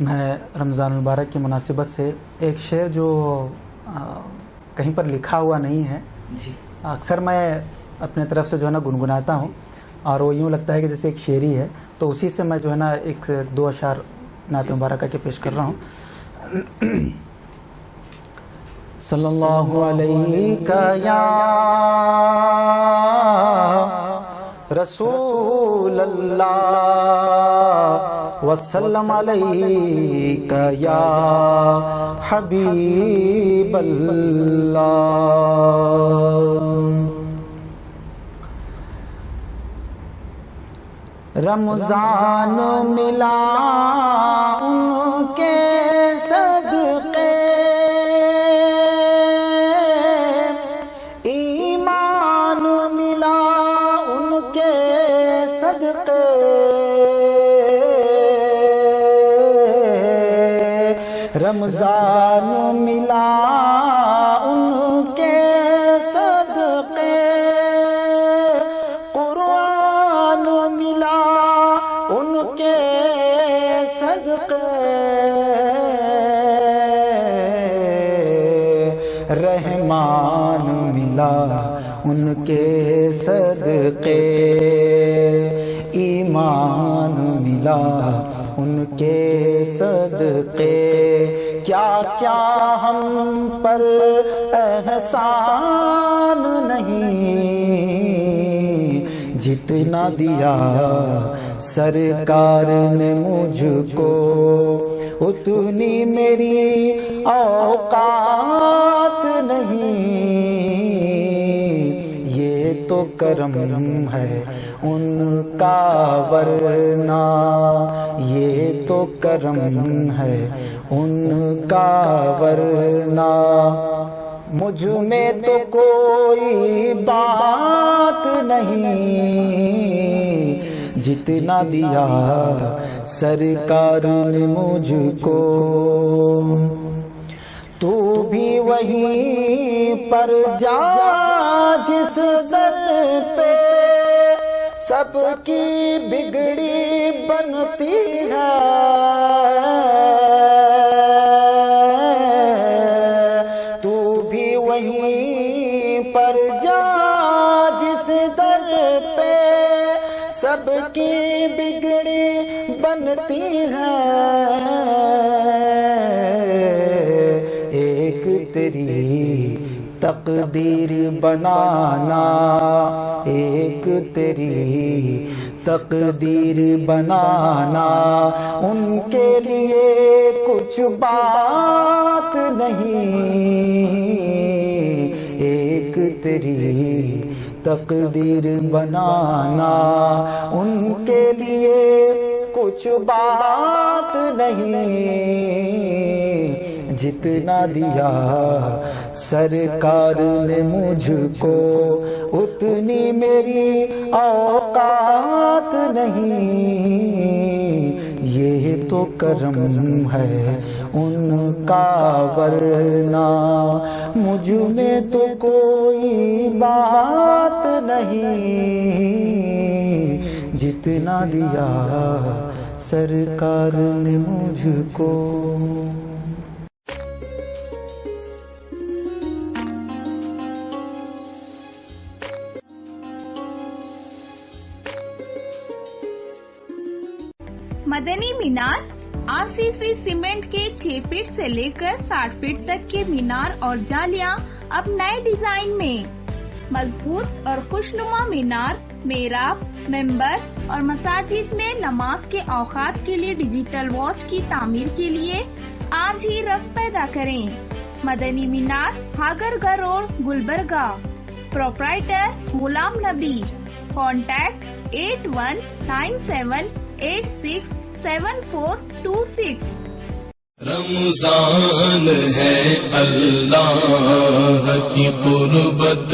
میں رمضان المبارک کی مناسبت سے ایک شعر جو کہیں پر لکھا ہوا نہیں ہے، جی اکثر میں اپنے طرف سے جو ہے نا گنگناتا ہوں، اور وہ یوں لگتا ہے کہ جیسے ایک شعری ہے، تو اسی سے میں جو ہے نا ایک دو اشعار نعت مبارکہ کے پیش کر رہا ہوں. صلی اللہ علیہ یا رسول اللہ وسلم علیک یا حبیب اللہ. رمضان ملا ان کے صدقے، ایمان ملا ان کے صدقے، رمضان ملا ان کے صدقے، قرآن ملا ان کے صدقے، رحمان ملا ان کے صدقے، ایمان ملا ان کے صدقے. کیا کیا ہم پر احسان نہیں، جتنا دیا سرکار نے مجھ کو، اتنی میری اوقات نہیں. یہ تو کرم ہے ان کا ورنہ، یہ تو کرم ہے ان کا ورنہ، مجھ میں تو کوئی بات نہیں، جتنا دیا سرکار نے مجھ کو. تو بھی وہیں پر جا جس در پہ سب کی بگڑی بنتی ہے، تو بھی وہیں پر جا جس در پہ سب کی بگڑی بنتی ہے. ایک تیری تقدیر بنانا، ایک تیری تقدیر بنانا، ان کے لیے کچھ بات نہیں. ایک تیری تقدیر بنانا، ان کے لیے کچھ بات نہیں، جتنا دیا سرکار نے مجھ کو، اتنی میری اوقات نہیں. یہ تو کرم ہے ان کا ورنہ، مجھ میں تو کوئی بات نہیں، جتنا دیا سرکار نے مجھ کو. مدنی مینار RCC سیمنٹ کے 6 فٹ سے لے کر 60 فٹ تک کے مینار اور جالیاں اب نئے ڈیزائن میں. مضبوط اور خوشنما مینار، محراب، ممبر اور مساجد میں نماز کے اوقات کے لیے ڈیجیٹل واچ کی تعمیر کے لیے آج ہی رقم پیدا کریں. مدنی مینار، ہاگرگہ روڈ، گلبرگہ. پروپرائٹر غلام نبی. کانٹیکٹ 8197867426. رمضان ہے اللہ کی قربت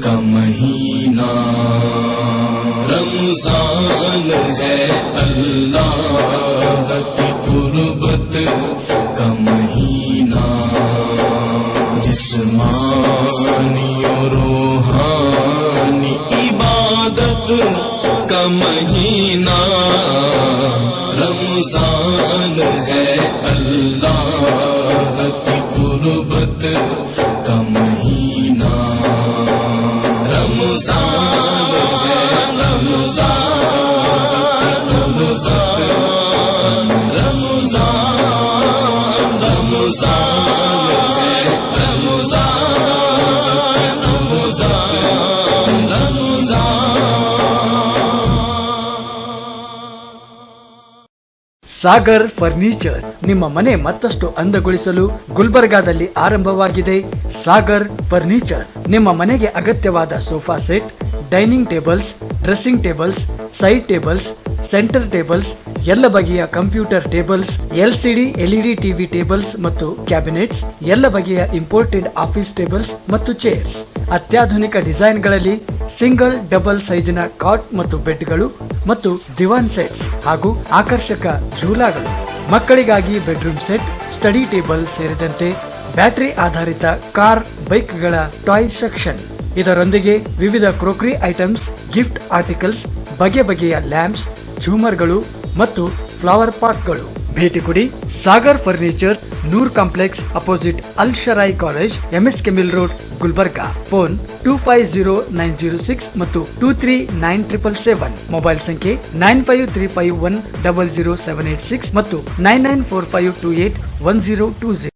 کا مہینہ، رمضان ہے اللہ کی قربت کا مہینہ، جسمانی و روحانی عبادت کا مہینہ، رمضان ہے ಸಾಗರ್ ಫರ್ನಿಚರ್ ನಿಮ್ಮ ಮನೆ ಮತ್ತಷ್ಟು ಅಂದಗೊಳಿಸಲು ಗುಲ್ಬರ್ಗಾದಲ್ಲಿ ಆರಂಭವಾಗಿದೆ. ಸಾಗರ್ ಫರ್ನಿಚರ್ ನಿಮ್ಮ ಮನೆಗೆ ಅಗತ್ಯವಾದ sofa set, dining tables, dressing tables, side tables, centre tables, ಎಲ್ಲ ಬಗೆಯ computer tables, LCD LED TV tables ಮತ್ತು ಕ್ಯಾಬಿನೆಟ್ಸ್, ಎಲ್ಲ ಬಗೆಯ ಇಂಪೋರ್ಟೆಡ್ ಆಫೀಸ್ ಟೇಬಲ್ಸ್ ಮತ್ತು ಚೇರ್ಸ್, ಅತ್ಯಾಧುನಿಕ ಡಿಸೈನ್ಗಳಲ್ಲಿ ಸಿಂಗಲ್ ಡಬಲ್ ಸೈಜಿನ ಕಾಟ್ ಮತ್ತು ಬೆಡ್ಗಳು ಮತ್ತು ದಿವಾನ್ ಸೆಟ್ಸ್ ಹಾಗೂ ಆಕರ್ಷಕ ಝೂಲಾಗಳು, ಮಕ್ಕಳಿಗಾಗಿ ಬೆಡ್ರೂಮ್ ಸೆಟ್, ಸ್ಟಡಿ ಟೇಬಲ್ ಸೇರಿದಂತೆ ಬ್ಯಾಟರಿ ಆಧಾರಿತ ಕಾರ್ ಬೈಕ್ಗಳ ಟಾಯ್ ಸೆಕ್ಷನ್. ಇದರೊಂದಿಗೆ ವಿವಿಧ ಕ್ರೋಕರಿ ಐಟಮ್ಸ್, ಗಿಫ್ಟ್ ಆರ್ಟಿಕಲ್ಸ್, ಬಗೆ ಬಗೆಯ ಲ್ಯಾಂಪ್ಸ್, ಝೂಮರ್ಗಳು ಮತ್ತು ಫ್ಲವರ್ ಪಾಟ್ಗಳು. ಭೇಟಿ ಕೊಡಿ Sagar furniture, Noor complex opposite Al Sharai college, MS K mill road, Gulbarga. Phone 250906 ಮತ್ತು 239777. ಮೊಬೈಲ್ ಸಂಖ್ಯೆ 9535100786 ಮತ್ತು 9945281020.